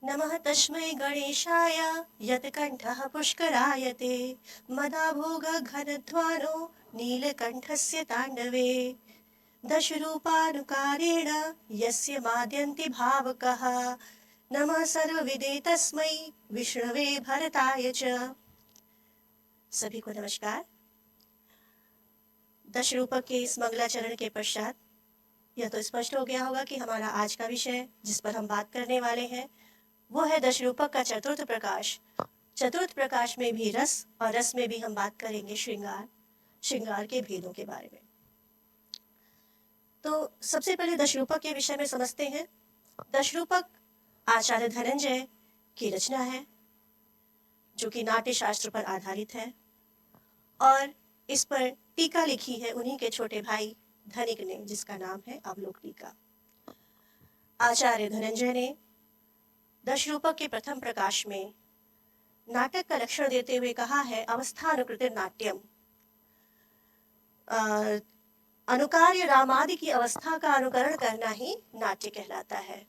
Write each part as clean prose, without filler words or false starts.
नमः तस्मै गणेशाय यत्कण्ठः पुष्करायते मदाभोगघनध्वानो नीलकण्ठस्य ताण्डवे दशरूपानुकारेण यस्य माद्यन्ति भावुकः नमः सर्वविदे तस्मै विष्णवे भरताय च। सभी को नमस्कार। दश रूपक के इस मंगलाचरण के पश्चात यह तो स्पष्ट हो गया होगा कि हमारा आज का विषय जिस पर हम बात करने वाले हैं वो है दश रूपक का चतुर्थ प्रकाश। चतुर्थ प्रकाश में भी रस और रस में भी हम बात करेंगे श्रृंगार के भेदों के बारे में। तो सबसे पहले दश रूपक के विषय में समझते हैं। दश रूपक आचार्य धनंजय की रचना है जो कि नाट्य शास्त्र पर आधारित है और इस पर टीका लिखी है उन्हीं के छोटे भाई धनिक ने जिसका नाम है अवलोक टीका। आचार्य धनंजय ने दश रूपक के प्रथम प्रकाश में नाटक का लक्षण देते हुए कहा है अवस्थानुकृत नाट्यम। अनुकार्य रामादि की अवस्था का अनुकरण करना ही नाट्य कहलाता है।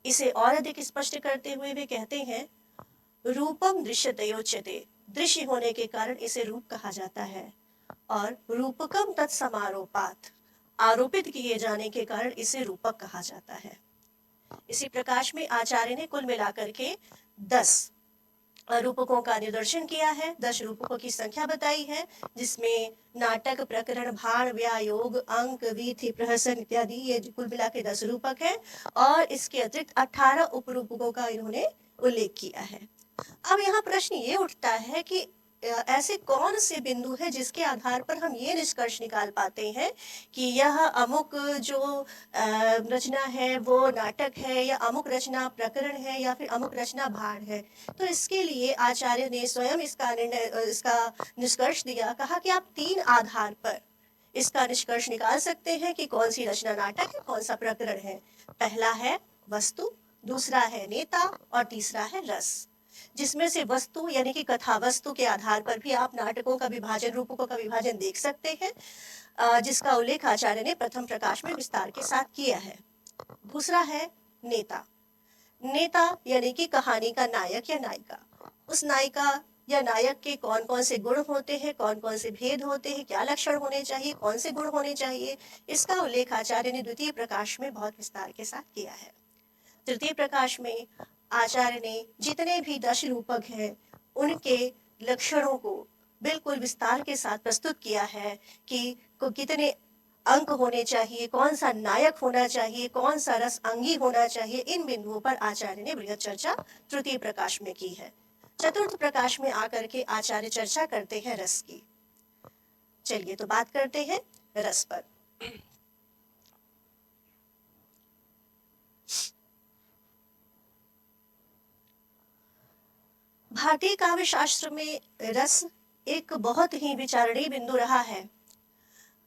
इसे और अधिक स्पष्ट करते हुए वे कहते हैं रूपम दृश्यतयोच्यते, दृश्य होने के कारण इसे रूप कहा जाता है और रूपकम तत्समारोपात, आरोपित किए जाने के कारण इसे रूपक कहा जाता है। इसी प्रकाश में आचार्य ने कुल मिलाकर के 10 रूपकों का निदर्शन किया है, 10 रूपकों की संख्या बताई है जिसमें नाटक, प्रकरण, भाण, व्यायोग, अंक, वीथि, प्रहसन इत्यादि ये कुल मिला के 10 रूपक है और इसके अतिरिक्त 18 उपरूपकों का इन्होंने उल्लेख किया है। अब यहाँ प्रश्न ये उठता है कि ऐसे कौन से बिंदु है जिसके आधार पर हम ये निष्कर्ष निकाल पाते हैं कि यह अमुक जो रचना है वो नाटक है या अमुक रचना प्रकरण है या फिर अमुक रचना भाण है। तो इसके लिए आचार्य ने स्वयं इसका निष्कर्ष दिया, कहा कि आप 3 आधार पर इसका निष्कर्ष निकाल सकते हैं कि कौन सी रचना नाटक है, कौन सा प्रकरण है। पहला है वस्तु, दूसरा है नेता और तीसरा है रस। जिसमें से वस्तु यानी कि कथा वस्तु के आधार पर भी आप नाटकों का विभाजन, रूपकों का विभाजन देख सकते हैं जिसका उल्लेख आचार्य ने प्रथम प्रकाश में विस्तार के साथ किया है। दूसरा है नेता। नेता यानी कि कहानी का नायक या नायिका। उस नायिका या नायक के कौन कौन से गुण होते हैं, कौन कौन से भेद होते हैं, क्या लक्षण होने चाहिए, कौन से गुण होने चाहिए, इसका उल्लेख आचार्य ने द्वितीय प्रकाश में बहुत विस्तार के साथ किया है। तृतीय प्रकाश में आचार्य ने जितने भी 10 रूपक हैं उनके लक्षणों को बिल्कुल विस्तार के साथ प्रस्तुत किया है कि कितने अंक होने चाहिए, कौन सा नायक होना चाहिए, कौन सा रस अंगी होना चाहिए। इन बिंदुओं पर आचार्य ने बृहद चर्चा तृतीय प्रकाश में की है। चतुर्थ प्रकाश में आकर के आचार्य चर्चा करते हैं रस की। चलिए तो बात करते हैं रस पर। भारतीय काव्य शास्त्र में रस एक बहुत ही विचारणीय बिंदु रहा है।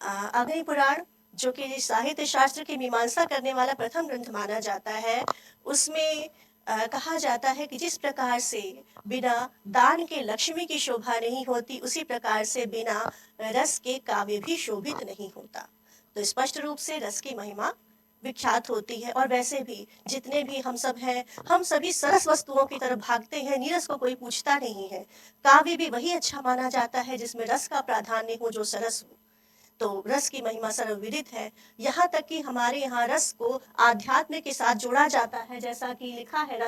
अग्नि पुराण जो कि साहित्य शास्त्र की मीमांसा करने वाला प्रथम ग्रंथ माना जाता है, उसमें कहा जाता है कि जिस प्रकार से बिना दान के लक्ष्मी की शोभा नहीं होती, उसी प्रकार से बिना रस के काव्य भी शोभित नहीं होता। तो स्पष्ट रूप से रस की महिमा विख्यात होती है। और वैसे भी जितने भी हम सब हैं, हम सभी सरस वस्तुओं की तरफ भागते हैं, नीरस को कोई पूछता नहीं है। काव्य भी वही अच्छा माना जाता है जिसमें रस का प्राधान्य हो, जो सरस हो। तो रस की महिमा सर्वविदित है। यहाँ तक कि हमारे यहाँ रस को आध्यात्म के साथ जोड़ा जाता है, जैसा कि लिखा है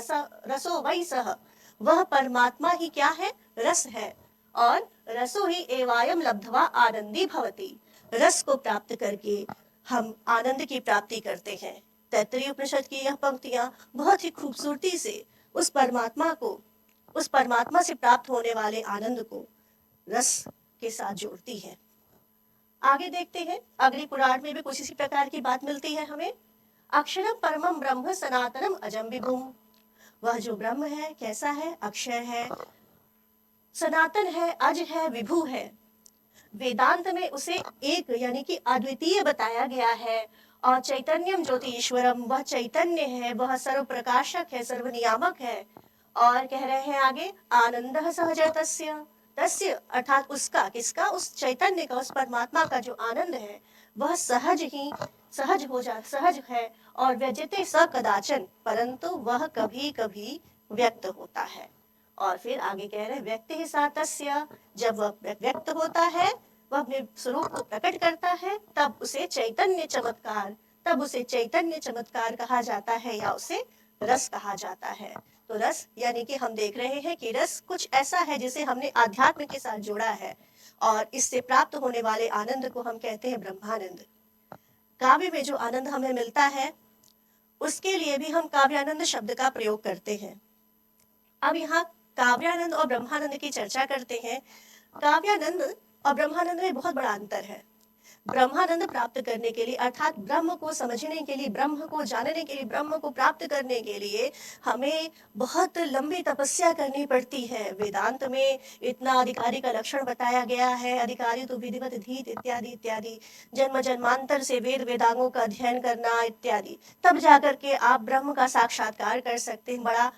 रसो वही सह, वह परमात्मा ही क्या है, रस है। और रसो ही एवायम लब्ध्वा आनंदी भवति, रस को प्राप्त करके हम आनंद की प्राप्ति करते हैं। तैत्तरीय उपनिषद की यह पंक्तियां बहुत ही खूबसूरती से उस परमात्मा से प्राप्त होने वाले आनंद को रस के साथ जोड़ती है। आगे देखते हैं, अग्नि पुराण में भी कुछ इसी प्रकार की बात मिलती है हमें। अक्षरम परमम ब्रह्म सनातनम अजम विभुम, वह जो ब्रह्म है कैसा है, अक्षर है, सनातन है, अज है, विभु है। वेदांत में उसे एक यानी कि अद्वितीय बताया गया है। और चैतन्यम ज्योति ईश्वरम, वह चैतन्य है, वह सर्व प्रकाशक है, सर्व नियामक है। और कह रहे हैं आगे आनंद सहज तस्य, तस्य अर्थात उसका, किसका, उस चैतन्य का, उस परमात्मा का जो आनंद है वह सहज है। और व्यजते स कदाचन, परंतु वह कभी कभी व्यक्त होता है। और फिर आगे कह रहे हैं व्यक्ति ही सातस्य, जब वह व्यक्त होता है, वह अपने स्वरूप को प्रकट करता है, तब उसे चैतन्य चमत्कार कहा जाता है या उसे रस कहा जाता है। तो रस यानी कि हम देख रहे हैं कि रस कुछ ऐसा है जिसे हमने आध्यात्म के साथ जोड़ा है और इससे प्राप्त होने वाले आनंद को हम कहते हैं ब्रह्मानंद। काव्य में जो आनंद हमें मिलता है उसके लिए भी हम काव्यानंद शब्द का प्रयोग करते हैं। अब यहाँ काव्यानंद और ब्रह्मानंद की चर्चा करते हैं। काव्यानंद और ब्रह्मानंद में बहुत बड़ा अंतर है। ब्रह्मानंद प्राप्त करने के लिए अर्थात ब्रह्म को समझने के लिए, ब्रह्म को जानने के लिए, ब्रह्म को प्राप्त करने के लिए हमें बहुत लंबी तपस्या करनी पड़ती है। वेदांत में इतना अधिकारी का लक्षण बताया गया है, अधिकारी तो विधिवत धीत इत्यादि इत्यादि, जन्म जन्मांतर से वेद वेदांगों का अध्ययन करना इत्यादि, तब जाकर के आप ब्रह्म का साक्षात्कार कर सकते हैं। बड़ा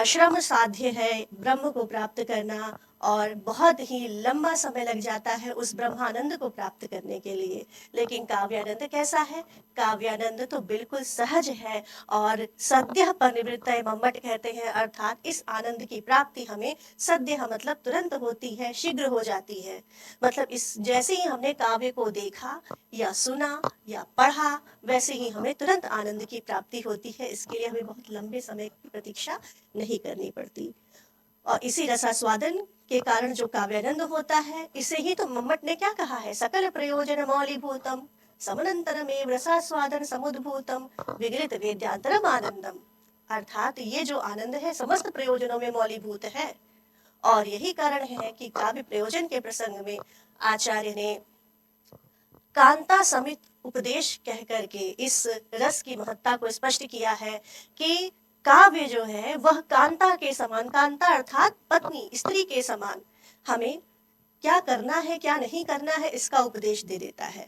श्रम साध्य है ब्रह्म को प्राप्त करना और बहुत ही लंबा समय लग जाता है उस ब्रह्मानंद को प्राप्त करने के लिए। लेकिन काव्यानंद कैसा है? काव्यानंद तो बिल्कुल सहज है और सद्यः परिनिवृत्तये मम्मट कहते हैं, अर्थात इस आनंद की प्राप्ति हमें सद्यः मतलब तुरंत होती है, शीघ्र हो जाती है। मतलब इस जैसे ही हमने काव्य को देखा या सुना या पढ़ा वैसे ही हमें तुरंत आनंद की प्राप्ति होती है। इसके लिए हमें बहुत लंबे समय की प्रतीक्षा नहीं करनी पड़ती। और इसी रसास्वादन के कारण जो काव्यानंद होता है, इसे ही तो मम्मट ने क्या कहा है? सकल प्रयोजन मौलीभूतम समनंतरमेव रसास्वादन समुद्भूतम विगलित वेद्यांतरम आनंदम। अर्थात ये जो आनंद है समस्त प्रयोजनों में मौलीभूत है और यही कारण है कि काव्य प्रयोजन के प्रसंग में आचार्य ने कांता समित उपदेश कह करके इस रस की महत्ता को स्पष्ट किया है कि काव्य जो है वह कांता के समान, कांता अर्थात पत्नी, स्त्री के समान हमें क्या करना है क्या नहीं करना है इसका उपदेश दे देता है।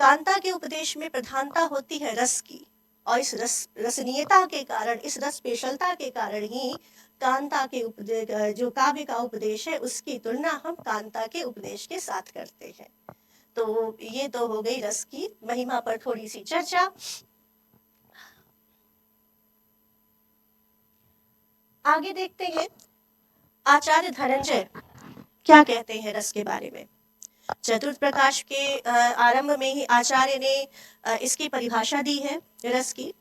कांता के उपदेश में प्रधानता होती है रस की और इस रसनीयता के कारण, इस रस पेशलता के कारण ही कांता के उपदेश, जो काव्य का उपदेश है उसकी तुलना हम कांता के उपदेश के साथ करते हैं। तो ये तो हो गई रस की महिमा पर थोड़ी सी चर्चा। आगे देखते हैं आचार्य धनंजय क्या कहते हैं रस के बारे में। चतुर्थ प्रकाश के आरंभ में ही आचार्य ने इसकी परिभाषा दी है रस की।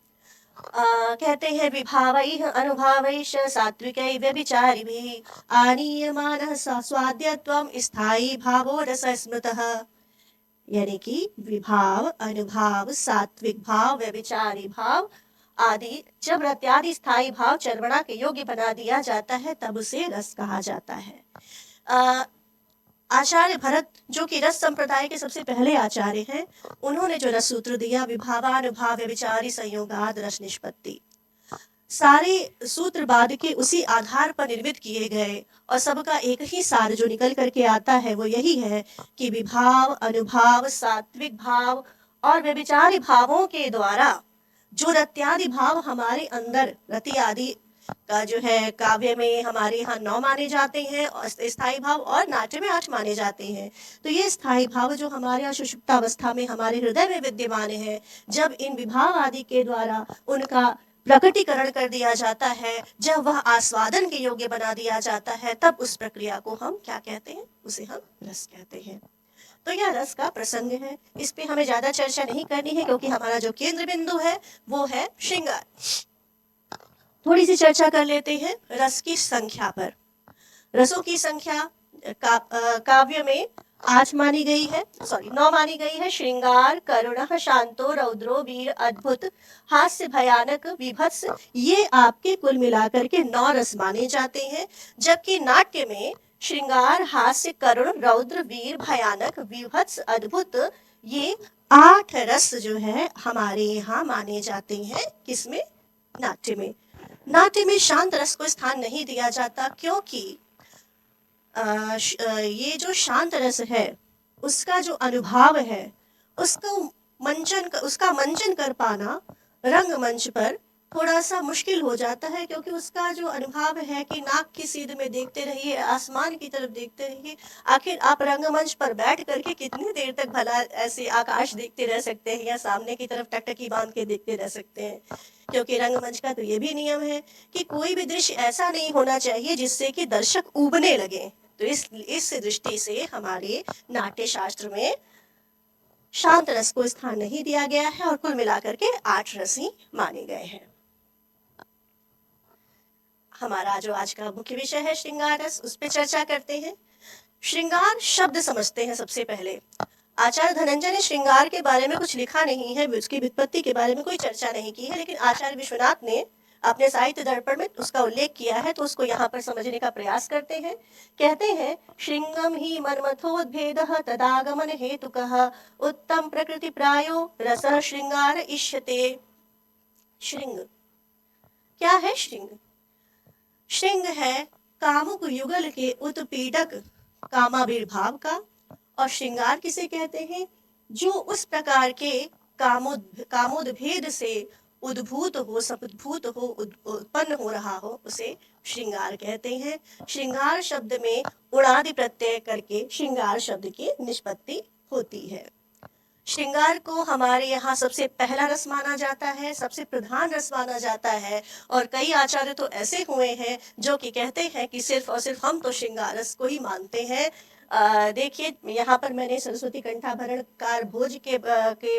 कहते हैं विभावैः अनुभावैश्च सात्विकै व्यभिचारिभिः आनीयमानः स्वाद्यत्वं स्थायी भावो रसस्मृतः। यानी कि विभाव, अनुभाव, सात्विक भाव, व्यभिचारी भाव आदि जब रत्यादि स्थायी भाव चर्वणा के योग्य बना दिया जाता है तब उसे रस कहा जाता है। आचार्य भरत जो कि रस संप्रदाय के सबसे पहले आचार्य हैं, उन्होंने जो रस सूत्र दिया विभावानुभाव व्यभिचारी संयोगाद रस निष्पत्ति, सारे सूत्र बाद के उसी आधार पर निर्मित किए गए और सबका एक ही सार जो निकल करके आता है वो यही है कि विभाव, अनुभाव, सात्विक भाव और व्यभिचारी भावों के द्वारा जो रत्यादि भाव हमारे अंदर, रति आदि का जो है काव्य में हमारे यहाँ 9 माने जाते हैं और स्थायी भाव और नाट्य में 8 माने जाते हैं। तो ये स्थायी भाव जो हमारे यहाँ सुषुप्तावस्था में हमारे हृदय में विद्यमान है, जब इन विभाव आदि के द्वारा उनका प्रकटीकरण कर दिया जाता है, जब वह आस्वादन के योग्य बना दिया जाता है, तब उस प्रक्रिया को हम क्या कहते हैं? उसे हम रस कहते हैं। तो यह रस का प्रसंग है, इस पे हमें ज्यादा चर्चा नहीं करनी है क्योंकि हमारा जो केंद्र बिंदु है वो है श्रृंगार। थोड़ी सी चर्चा कर लेते हैं रस की संख्या पर। रसों की संख्या काव्य में 8 मानी गई है, 9 मानी गई है। श्रृंगार, करुणः, शांतो, रौद्रो, वीर, अद्भुत, हास्य, भयानक, विभत्स, ये आपके कुल मिलाकर के 9 रस माने जाते हैं। जबकि नाट्य में श्रृंगार, हास्य, करुण, रौद्र, वीर, भयानक, विभत्स, अद्भुत, ये 8 रस जो है हमारे यहाँ माने जाते हैं। किसमें? नाट्य में। नाट्य में शांत रस को स्थान नहीं दिया जाता क्योंकि ये जो शांत रस है उसका जो अनुभव है उसका मंचन कर पाना रंगमंच पर थोड़ा सा मुश्किल हो जाता है, क्योंकि उसका जो अनुभव है कि नाक की सीध में देखते रहिए, आसमान की तरफ देखते रहिए। आखिर आप रंगमंच पर बैठ करके कितनी देर तक भला ऐसे आकाश देखते रह सकते हैं, या सामने की तरफ टकटकी बांध के देखते रह सकते हैं। क्योंकि रंगमंच का तो ये भी नियम है कि कोई भी दृश्य ऐसा नहीं होना चाहिए जिससे कि दर्शक ऊबने लगे। तो इस दृष्टि से हमारे नाट्य शास्त्र में शांत रस को स्थान नहीं दिया गया है, और कुल मिलाकर के 8 रस ही माने गए हैं। हमारा जो आज का मुख्य विषय है श्रृंगार रस, उस पर चर्चा करते हैं। श्रृंगार शब्द समझते हैं सबसे पहले। आचार्य धनंजय ने श्रृंगार के बारे में कुछ लिखा नहीं है, उसकी व्युत्पत्ति के बारे में कोई चर्चा नहीं की है, लेकिन आचार्य विश्वनाथ ने अपने साहित्य दर्पण में उसका उल्लेख किया है, तो उसको यहाँ पर समझने का प्रयास करते हैं। कहते हैं, श्रृंगम ही मन्मथोद्भेद तदागमन हेतुकः उत्तम प्रकृति प्रायो रस श्रृंगार इष्यते। श्रृंग क्या है? श्रृंग है कामुक युगल के उत्पीड़क कामाविर्भाव का। और श्रृंगार किसे कहते हैं? जो उस प्रकार के कामोद्भेद से उद्भूत हो, समुद्भूत हो, उत्पन्न हो रहा हो, उसे श्रृंगार कहते हैं। श्रृंगार शब्द में उणादि प्रत्यय करके श्रृंगार शब्द की निष्पत्ति होती है। श्रृंगार को हमारे यहाँ सबसे पहला रस माना जाता है, सबसे प्रधान रस माना जाता है। और कई आचार्य तो ऐसे हुए हैं जो कि कहते हैं कि सिर्फ और सिर्फ हम तो श्रृंगार रस को ही मानते हैं। देखिए, यहाँ पर मैंने सरस्वती कंठाभरणकार भोज के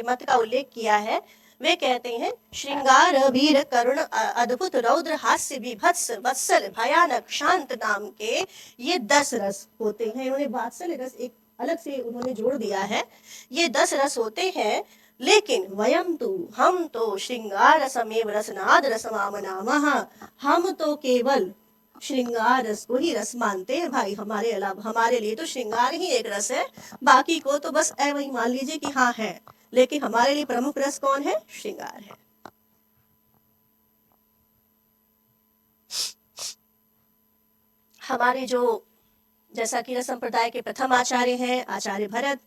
मत का उल्लेख किया है। वे कहते हैं, श्रृंगार वीर करुण अद्भुत रौद्र हास्य विभत्स वत्सल भयानक शांत नाम के ये 10 रस होते हैं। उन्होंने वात्सल्य रस एक अलग से उन्होंने जोड़ दिया है। ये 10 रस होते हैं, लेकिन वयम तो, हम तो श्रृंगार रसमेव रसनाद रसमामनामः, हम तो केवल श्रृंगार रस को ही रस मानते हैं भाई। हमारे लिए तो श्रृंगार ही एक रस है, बाकी को तो बस वही मान लीजिए कि हाँ है, लेकिन हमारे लिए प्रमुख रस कौन है? श्रृंगार है। हमारे जो जैसा कि रस संप्रदाय के प्रथम आचार्य हैं आचार्य भरत,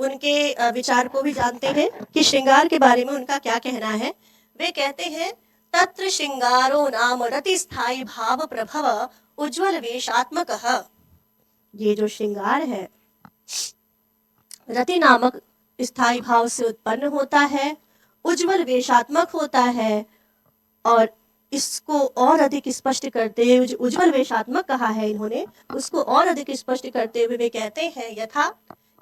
उनके विचार को भी जानते हैं कि श्रृंगार के बारे में उनका क्या कहना है। वे कहते हैं, तत्र श्रृंगारो नाम रति स्थायी भाव प्रभव उज्ज्वल वेशात्मकः। ये जो श्रृंगार है रति नामक स्थायी भाव से उत्पन्न होता है, उज्ज्वल वेशात्मक होता है। और इसको और अधिक स्पष्ट करते हुए, जो उज्ज्वल वेशात्मक कहा है इन्होंने, उसको और अधिक स्पष्ट करते हुए वे कहते हैं, यथा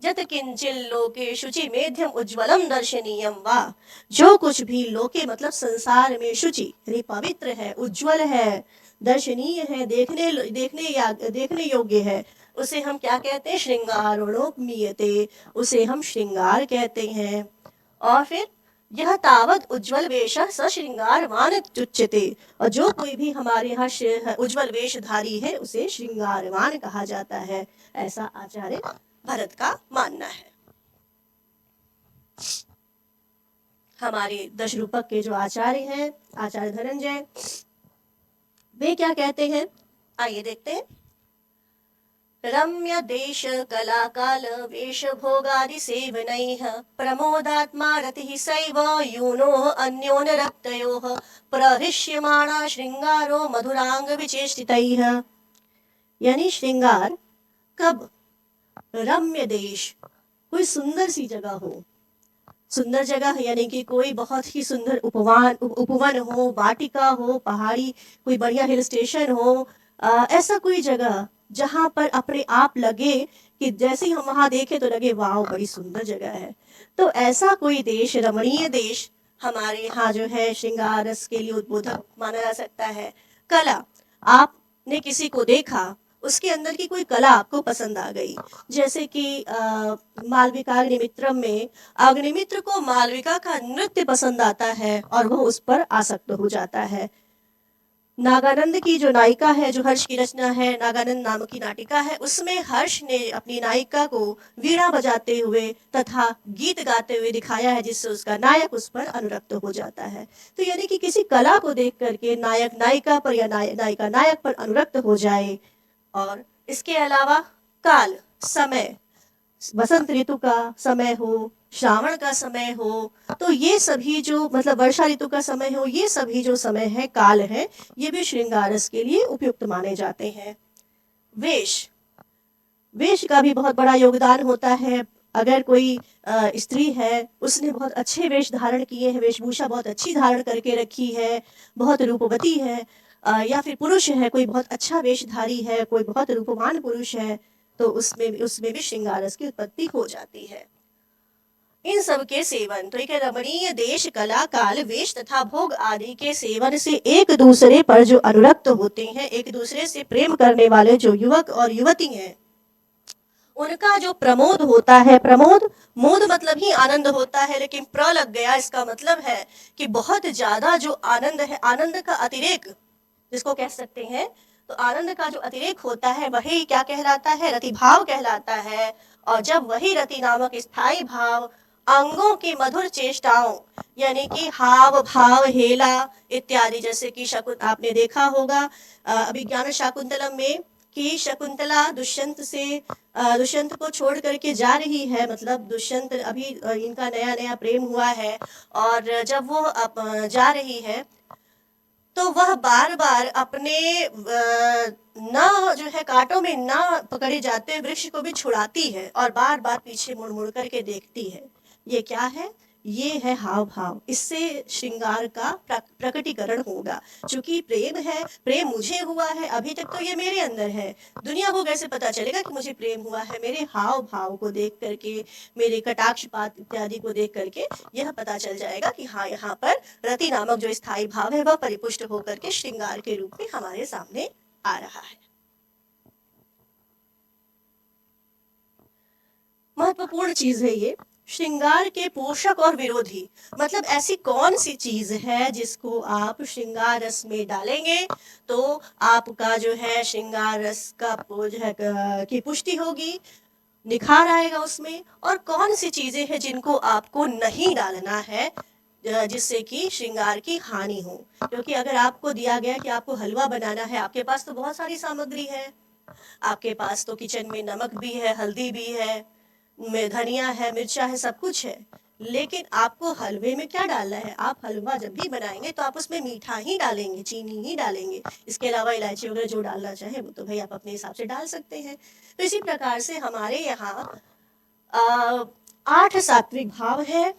जत किंचिल लोके शुचि मेध्यम उज्ज्वलम दर्शनीयम वा। जो कुछ भी लोके मतलब संसार में शुचि यानी पवित्र है, उज्ज्वल है, दर्शनीय है, देखने योग्य है, उसे हम क्या कहते हैं? श्रृंगारोपमीयते, उसे हम श्रृंगार कहते हैं। और फिर यह तावत उज्ज्वल वेश सश्रृंगारवान उच्यते, और जो कोई भी हमारे यहाँ उज्ज्वल वेशधारी है उसे श्रृंगारवान कहा जाता है, ऐसा आचार्य भरत का मानना है। हमारे दशरूपक के जो आचार्य हैं आचार्य धनंजय, वे क्या कहते हैं? आइए देखते हैं। रम्य देश कला काल वेश भोगादि सेवनैः प्रमोदात्मा रतिः सैव यूनोः अन्योन रक्तयोः प्रहृष्यमाणा श्रृंगारो मधुरांग विचेष्टितैः। यानी श्रृंगार कब? रम्य देश, कोई सुंदर सी जगह हो, सुंदर जगह यानी कि कोई बहुत ही सुंदर उपवन हो, वाटिका हो, पहाड़ी कोई बढ़िया हिल स्टेशन हो, ऐसा कोई जगह जहां पर अपने आप लगे कि जैसे ही हम वहां देखें तो लगे वाह बड़ी सुंदर जगह है। तो ऐसा कोई देश, रमणीय देश हमारे यहाँ जो है श्रृंगार रस के लिए उद्बोधक माना जा सकता है। कला, आपने किसी को देखा, उसके अंदर की कोई कला आपको पसंद आ गई, जैसे कि मालविका अग्निमित्रम में अग्निमित्र को मालविका का नृत्य पसंद आता है और वह उस पर आसक्त हो जाता है। नागानंद की जो नायिका है, जो हर्ष की रचना है, नागानंद नाम की नाटिका है, उसमें हर्ष ने अपनी नायिका को वीणा बजाते हुए तथा गीत गाते हुए दिखाया है, जिससे उसका नायक उस पर अनुरक्त हो जाता है। तो यानी कि किसी कला को देख करके नायक नायिका पर या नायिका नायक पर अनुरक्त हो जाए। और इसके अलावा काल, समय, बसंत ऋतु का समय हो, श्रावण का समय हो, तो ये सभी जो मतलब वर्षा ऋतु का समय हो, ये सभी जो समय है, काल है, ये भी श्रृंगार रस के लिए उपयुक्त माने जाते हैं। वेश, वेश का भी बहुत बड़ा योगदान होता है। अगर कोई स्त्री है, उसने बहुत अच्छे वेश धारण किए हैं, वेशभूषा बहुत अच्छी धारण करके रखी है, बहुत रूपवती है, या फिर पुरुष है, कोई बहुत अच्छा वेशधारी है, कोई बहुत रूपवान पुरुष है, तो उसमें उसमें भी श्रृंगार रस की उत्पत्ति हो जाती है। इन सब के सेवन, तो एक रमणीय देश, कला, काल, वेश तथा भोग आदि के सेवन से एक दूसरे पर जो अनुरक्त होते हैं, एक दूसरे से प्रेम करने वाले जो युवक और युवती हैं, उनका जो प्रमोद होता है, प्रमोद, मोद मतलब ही आनंद होता है, लेकिन प्र लग गया, इसका मतलब है कि बहुत ज्यादा जो आनंद है, आनंद का अतिरेक जिसको कह सकते हैं, तो आनंद का जो अतिरेक होता है वही क्या कहलाता है, रति भाव कहलाता है। और जब वही रति नामक स्थायी भाव अंगों की मधुर चेष्टाओं, यानी कि हाव भाव हेला इत्यादि, जैसे कि आपने देखा होगा अभिज्ञान शाकुंतलम में कि शकुंतला दुष्यंत को छोड़ करके जा रही है, मतलब दुष्यंत अभी इनका नया नया प्रेम हुआ है, और जब वो जा रही है तो वह बार बार अपने न जो है कांटों में न पकड़े जाते वृक्ष को भी छुड़ाती है और बार बार पीछे मुड़ मुड़ करके देखती है। ये क्या है? ये है हाव भाव। इससे श्रृंगार का प्रकटीकरण होगा। चूंकि प्रेम है, प्रेम मुझे हुआ है, अभी तक तो ये मेरे अंदर है, दुनिया को कैसे पता चलेगा कि मुझे प्रेम हुआ है? मेरे हाव भाव को देख करके, मेरे कटाक्षपात इत्यादि को देख करके यह पता चल जाएगा कि हाँ, यहाँ पर रति नामक जो स्थायी भाव है वह परिपुष्ट होकर के श्रृंगार के रूप में हमारे सामने आ रहा है। महत्वपूर्ण चीज है ये। श्रृंगार के पोषक और विरोधी, मतलब ऐसी कौन सी चीज है जिसको आप श्रृंगार रस में डालेंगे तो आपका जो है श्रृंगार रस का जो है की पुष्टि होगी, निखार आएगा उसमें। और कौन सी चीजें हैं जिनको आपको नहीं डालना है जिससे कि श्रृंगार की हानि हो। क्योंकि अगर आपको दिया गया कि आपको हलवा बनाना है, आपके पास तो बहुत सारी सामग्री है, आपके पास तो किचन में नमक भी है, हल्दी भी है, धनिया है, मिर्चा है, सब कुछ है, लेकिन आपको हलवे में क्या डालना है? आप हलवा जब भी बनाएंगे तो आप उसमें मीठा ही डालेंगे, चीनी ही डालेंगे। इसके अलावा इलायची वगैरह जो डालना चाहे वो तो भाई आप अपने हिसाब से डाल सकते हैं। तो इसी प्रकार से हमारे यहाँ 8 सात्विक भाव है,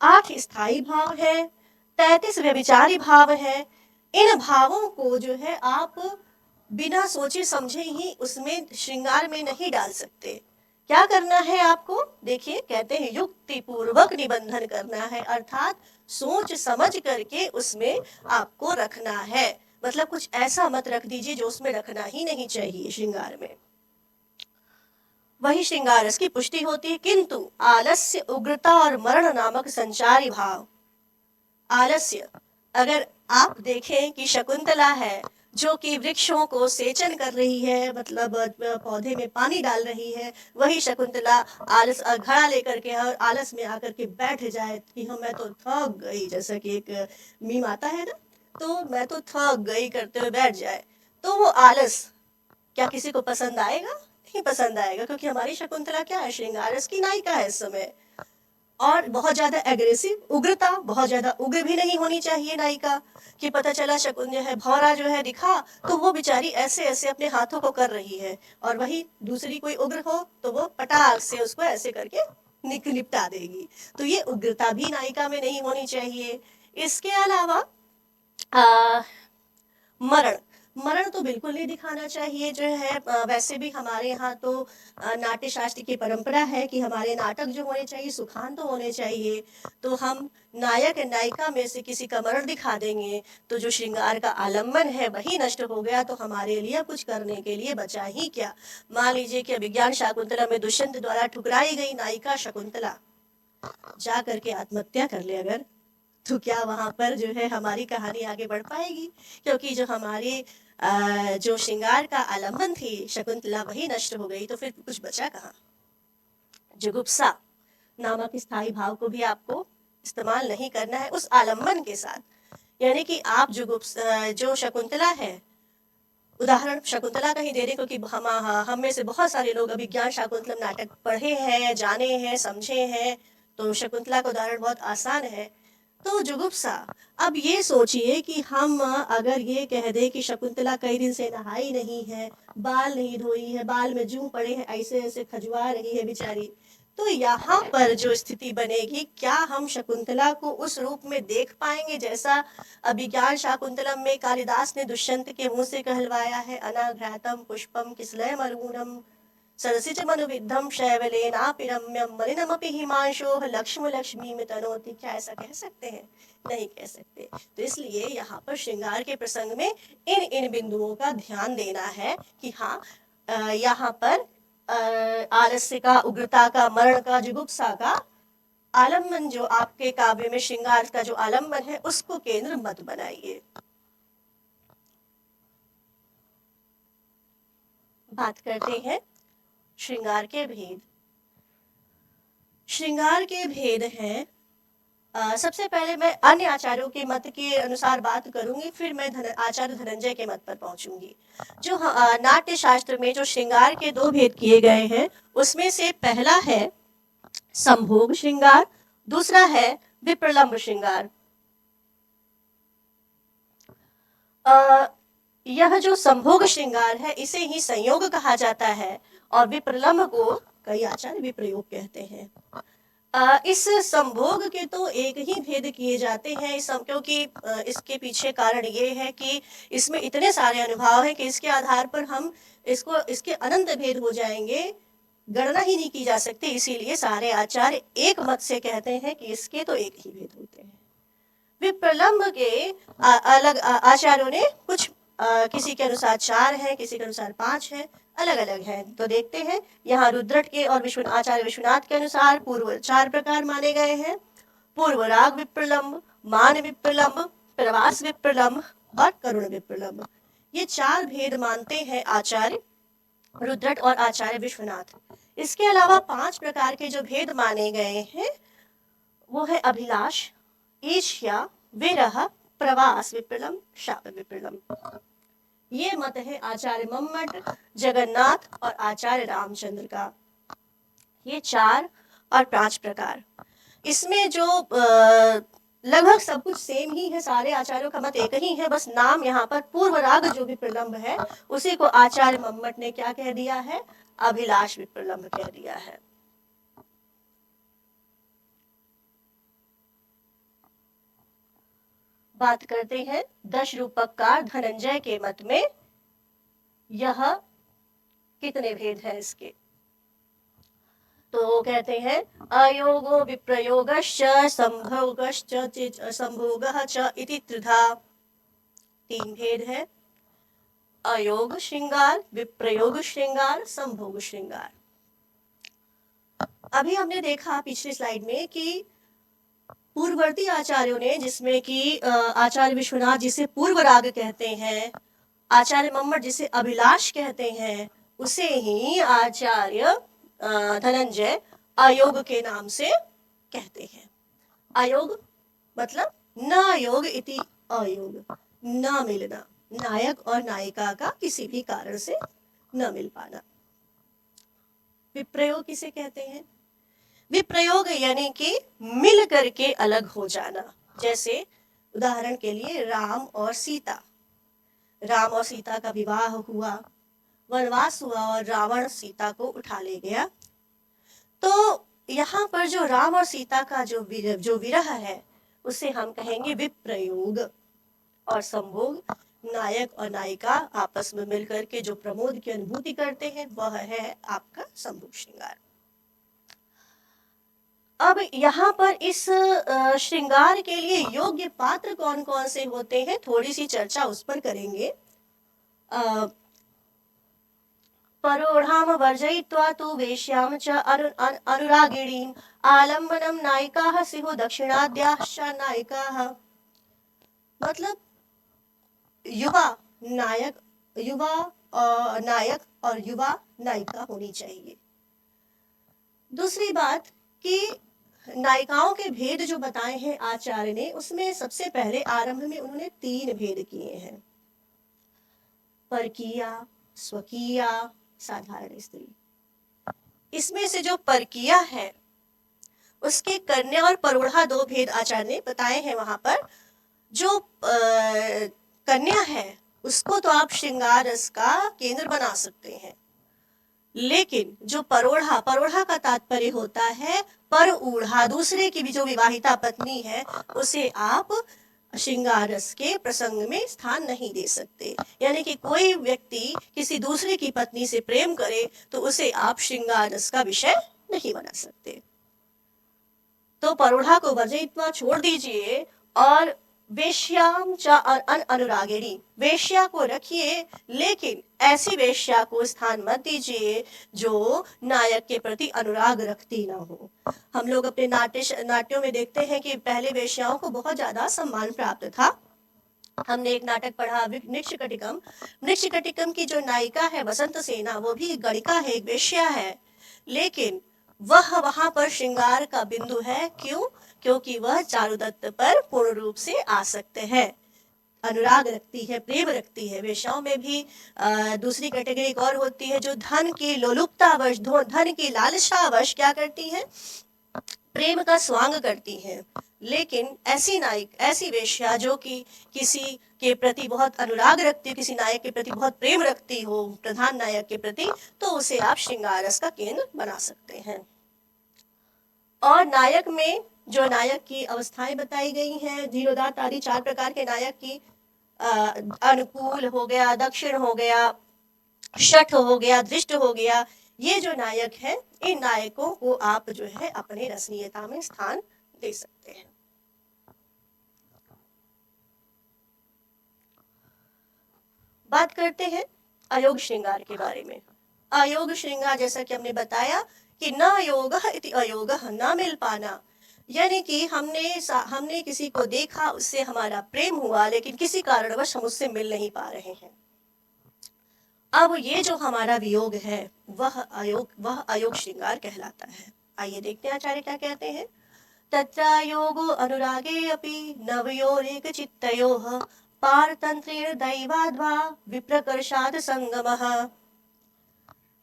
8 स्थायी भाव है, 33 व्यभिचारी भाव है। इन भावों को जो है आप बिना सोचे समझे ही उसमें श्रृंगार में नहीं डाल सकते। क्या करना है आपको? देखिए, कहते हैं युक्ति पूर्वक निबंधन करना है, अर्थात सोच समझ करके उसमें आपको रखना है। मतलब कुछ ऐसा मत रख दीजिए जो उसमें रखना ही नहीं चाहिए श्रृंगार में। वही श्रृंगार रस की पुष्टि होती है। किंतु आलस्य, उग्रता और मरण नामक संचारी भाव, आलस्य, अगर आप देखें कि शकुंतला है जो कि वृक्षों को सेचन कर रही है, मतलब पौधे में पानी डाल रही है, वही शकुंतला आलस घड़ा लेकर के और आलस में आकर के बैठ जाए कि हम मैं तो थक गई, जैसा कि एक मीम आता है ना, तो मैं तो थक गई करते हुए बैठ जाए, तो वो आलस क्या किसी को पसंद आएगा? नहीं पसंद आएगा, क्योंकि हमारी शकुंतला क्या है? श्रृंगार रस की नायिका है इस समय। और बहुत ज्यादा एग्रेसिव, उग्रता, बहुत ज्यादा उग्र भी नहीं होनी चाहिए नायिका कि पता चला शकुन जो है भौरा जो है दिखा तो वो बेचारी ऐसे ऐसे अपने हाथों को कर रही है, और वही दूसरी कोई उग्र हो तो वो पटाख से उसको ऐसे करके निपटा देगी। तो ये उग्रता भी नायिका में नहीं होनी चाहिए। इसके अलावा मरण, मरण तो बिल्कुल नहीं दिखाना चाहिए जो है। वैसे भी हमारे यहाँ तो नाट्य शास्त्र की परंपरा है कि हमारे नाटक जो होने चाहिए सुखांत तो होने चाहिए। तो हम नायक नायिका में से किसी का मरण दिखा देंगे तो जो श्रृंगार का आलम्बन है वही नष्ट हो गया, तो हमारे लिए कुछ करने के लिए बचा ही क्या। मान लीजिए कि अभिज्ञान शाकुंतला में दुष्यंत द्वारा ठुकराई गई नायिका शकुंतला जा करके आत्महत्या कर ले अगर, तो क्या वहां पर जो है हमारी कहानी आगे बढ़ पाएगी? क्योंकि जो हमारी जो श्रृंगार का आलम्बन थी शकुंतला वही नष्ट हो गई, तो फिर कुछ बचा कहाँ। जुगुप्सा नामक स्थायी भाव को भी आपको इस्तेमाल नहीं करना है उस आलम्बन के साथ। यानी कि आप जो शकुंतला है, उदाहरण शकुंतला का ही दे रहे, क्योंकि हम में से बहुत सारे लोग अभिज्ञान शाकुंतलम नाटक पढ़े हैं, जाने हैं, समझे हैं, तो शकुंतला का उदाहरण बहुत आसान है। तो जुगुप्सा, अब ये सोचिए कि हम अगर ये कह दें कि शकुंतला कई दिन से नहाई नहीं है, बाल नहीं धोई है, बाल में जूं पड़े हैं, ऐसे ऐसे खजुआ रही है बेचारी, तो यहाँ पर जो स्थिति बनेगी, क्या हम शकुंतला को उस रूप में देख पाएंगे जैसा अभिज्ञान शाकुंतलम में कालिदास ने दुष्यंत के मुंह से कहलवाया है, अनाघ्रातम पुष्पम किसलय मलूनम सरसिज मनुविद्धम शैवलेनापि रम्यम मलिनमपि हिमांशोः लक्ष्म लक्ष्मीं तनोति, क्या ऐसा कह सकते हैं? नहीं कह सकते। तो इसलिए यहाँ पर श्रृंगार के प्रसंग में इन इन बिंदुओं का ध्यान देना है कि हाँ, यहाँ पर आलस्य का, उग्रता का, मरण का, जुगुप्सा का आलम्बन जो आपके काव्य में श्रृंगार का जो आलम्बन है उसको केंद्र मत बनाइए। बात करते हैं श्रृंगार के भेद। श्रृंगार के भेद हैं, सबसे पहले मैं अन्य आचार्यों के मत के अनुसार बात करूंगी, फिर मैं आचार्य धनंजय के मत पर पहुंचूंगी। जो नाट्य शास्त्र में जो श्रृंगार के दो भेद किए गए हैं, उसमें से पहला है संभोग श्रृंगार, दूसरा है विप्रलंब श्रृंगार। यह जो संभोग श्रृंगार है इसे ही संयोग कहा जाता है और विप्रलंब को कई आचार्य विप्रयोग कहते हैं। इस संभोग के तो एक ही भेद किए जाते हैं, क्योंकि इसके पीछे कारण ये है कि इसमें इतने सारे अनुभाव हैं कि इसके आधार पर हम इसके अनंत भेद हो जाएंगे, गणना ही नहीं की जा सकती। इसीलिए सारे आचार्य एक मत से कहते हैं कि इसके तो एक ही भेद होते हैं। विप्रलंब के अलग आचार्यों ने कुछ किसी के अनुसार 4 है, किसी के अनुसार 5 है, अलग अलग है। तो देखते हैं, यहाँ रुद्रट के और आचार्य विश्वनाथ के अनुसार पूर्व 4 प्रकार माने गए हैं: पूर्व राग विप्रलंब, मान विप्रलंब, प्रवास विप्रलंब और करुण विप्रलंब। ये 4 भेद मानते हैं आचार्य रुद्रट और आचार्य विश्वनाथ। इसके अलावा 5 प्रकार के जो भेद माने गए हैं वो है अभिलाष, ईर्ष्या, विरह, प्रवास विप्रलंब, शाप विप्रलंब। ये मत है आचार्य मम्मट, जगन्नाथ और आचार्य रामचंद्र का। ये 4 और 5 प्रकार। इसमें जो लगभग सब कुछ सेम ही है, सारे आचार्यों का मत एक ही है, बस नाम यहाँ पर पूर्व राग जो विप्रलंब है उसी को आचार्य मम्मट ने क्या कह दिया है? अभिलाष विप्रलंब कह दिया है। बात करते हैं दश रूपककार धनंजय के मत में, यह कितने भेद है इसके? तो कहते हैं अयोगो विप्रयोगश्च संभोगश्च संभोगः च इति त्रिधा। 3 भेद है: अयोग श्रृंगार, विप्रयोग श्रृंगार, संभोग श्रृंगार। अभी हमने देखा पिछली स्लाइड में कि पूर्ववर्ती आचार्यों ने, जिसमें कि आचार्य विश्वनाथ जिसे पूर्व राग कहते हैं, आचार्य मम्मट जिसे अभिलाष कहते हैं, उसे ही आचार्य धनंजय अयोग के नाम से कहते हैं। अयोग मतलब न योग इति अयोग, न मिलना, नायक और नायिका का किसी भी कारण से न मिल पाना। विप्रयोग किसे कहते हैं? विप्रयोग यानी कि मिल करके अलग हो जाना। जैसे उदाहरण के लिए राम और सीता, राम और सीता का विवाह हुआ, वनवास हुआ और रावण सीता को उठा ले गया। तो यहाँ पर जो राम और सीता का जो विरह है उसे हम कहेंगे विप्रयोग। और संभोग, नायक और नायिका आपस में मिलकर के जो प्रमोद की अनुभूति करते हैं वह है आपका संभोग श्रृंगार। अब यहाँ पर इस श्रृंगार के लिए योग्य पात्र कौन कौन से होते हैं, थोड़ी सी चर्चा उस पर करेंगे। परोढ़ाम वर्जयित्वा तु वेश्याम च अनुरागिणीम आलम्बनम नायिकाः स्युः दक्षिणाद्याश्च नायिकाः। मतलब युवा नायक, युवा नायक और युवा नायिका होनी चाहिए। दूसरी बात कि नायिकाओं के भेद जो बताए हैं आचार्य ने, उसमें सबसे पहले आरंभ में उन्होंने 3 भेद किए हैं: परकीया, स्वकीया, साधारण स्त्री। इसमें से जो परकीया है उसके कन्या और परोढ़ा दो भेद आचार्य ने बताए हैं वहां पर। जो कन्या है उसको तो आप श्रृंगार रस का केंद्र बना सकते हैं, लेकिन जो परोढ़ा, परोढ़ा का तात्पर्य होता है पर ऊढ़ा, दूसरे की भी जो विवाहिता पत्नी है उसे आप श्रृंगार रस के प्रसंग में स्थान नहीं दे सकते। यानी कि कोई व्यक्ति किसी दूसरे की पत्नी से प्रेम करे तो उसे आप श्रृंगार रस का विषय नहीं बना सकते। तो परोढ़ा को वर्जयित्वा छोड़ दीजिए और वेश्याम च अनुरागिणी, वेश्या को रखिए, लेकिन ऐसी वेश्या को स्थान मत दीजिए जो नायक के प्रति अनुराग रखती ना हो। हम लोग अपने नाट्यों में देखते हैं कि पहले वेश्याओं को बहुत ज्यादा सम्मान प्राप्त था। हमने एक नाटक पढ़ा मृच्छकटिकम, मृच्छकटिकम की जो नायिका है वसंत सेना, वो भी गणिका है, एक वेश्या है, लेकिन वह वहां पर श्रृंगार का बिंदु है। क्यों? क्योंकि वह चारुदत्त पर पूर्ण रूप से आसक्त है, अनुराग रखती है, प्रेम रखती है। वेश्याओं में भी दूसरी कैटेगरी एक और होती है जो धन की लोलुपतावश, धन की लालसावश क्या करती है, प्रेम का स्वांग करती है। लेकिन ऐसी नायक, ऐसी वेश्या जो कि किसी के प्रति बहुत अनुराग रखती हो, किसी नायक के प्रति बहुत प्रेम रखती हो, प्रधान नायक के प्रति, तो उसे आप श्रृंगार रस का केंद्र बना सकते हैं। और नायक में जो नायक की अवस्थाएं बताई गई हैं, धीरोदात्त आदि 4 प्रकार के नायक की, अनुकूल हो गया, दक्षिण हो गया, शठ हो गया, दृष्ट हो गया, ये जो नायक है, इन नायकों को आप जो है अपने रसनीयता में स्थान दे सकते हैं। बात करते हैं अयोग श्रृंगार के बारे में। अयोग श्रृंगार, जैसा कि हमने बताया कि न योगः इति अयोगः, न मिल पाना, यानी कि हमने किसी को देखा, उससे हमारा प्रेम हुआ, लेकिन किसी कारणवश हम उससे मिल नहीं पा रहे हैं। अब ये जो हमारा वियोग है वह अयोग श्रृंगार कहलाता है। आइए देखते हैं आचार्य क्या कहते हैं। तत्रायोगो अनुरागे अपि नवयोरेक चित्तयोः पारतंत्रेण दैवाद्वा विप्रकर्षाद संगमः।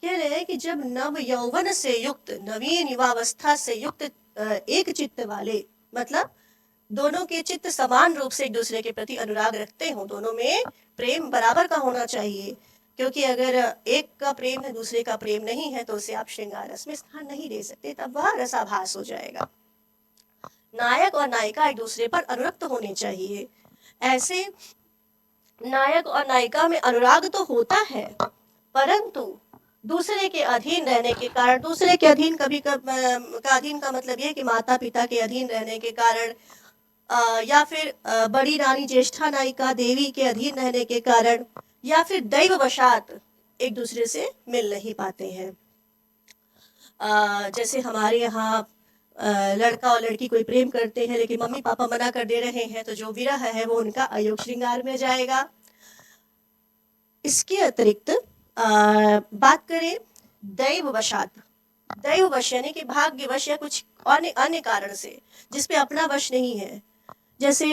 कह रहे हैं कि जब नव यौवन से युक्त, नवीन युवावस्था से युक्त एक चित्त वाले, मतलब दोनों के चित्त समान रूप से एक दूसरे के प्रति अनुराग रखते हो, दोनों में प्रेम बराबर का होना चाहिए, क्योंकि अगर एक का प्रेम है दूसरे का प्रेम नहीं है तो उसे आप श्रृंगार रस में स्थान नहीं दे सकते, तब वह रसाभास हो जाएगा। नायक और नायिका एक दूसरे पर अनुरक्त होने चाहिए। ऐसे नायक और नायिका में अनुराग तो होता है, परंतु दूसरे के अधीन रहने के कारण, दूसरे के अधीन कभी का अधीन का मतलब यह कि माता पिता के अधीन रहने के कारण, या फिर बड़ी रानी ज्येष्ठा नायिका देवी के अधीन रहने के कारण, या फिर दैववशात एक दूसरे से मिल नहीं पाते हैं। जैसे हमारे यहाँ लड़का और लड़की कोई प्रेम करते हैं लेकिन मम्मी पापा मना कर दे रहे हैं, तो जो विरह है वो उनका अयोग श्रृंगार में जाएगा। इसके अतिरिक्त बात करें दैववशात, दैववश यानी कि भाग्यवश या कुछ अन्य कारण से जिसपे अपना वश नहीं है। जैसे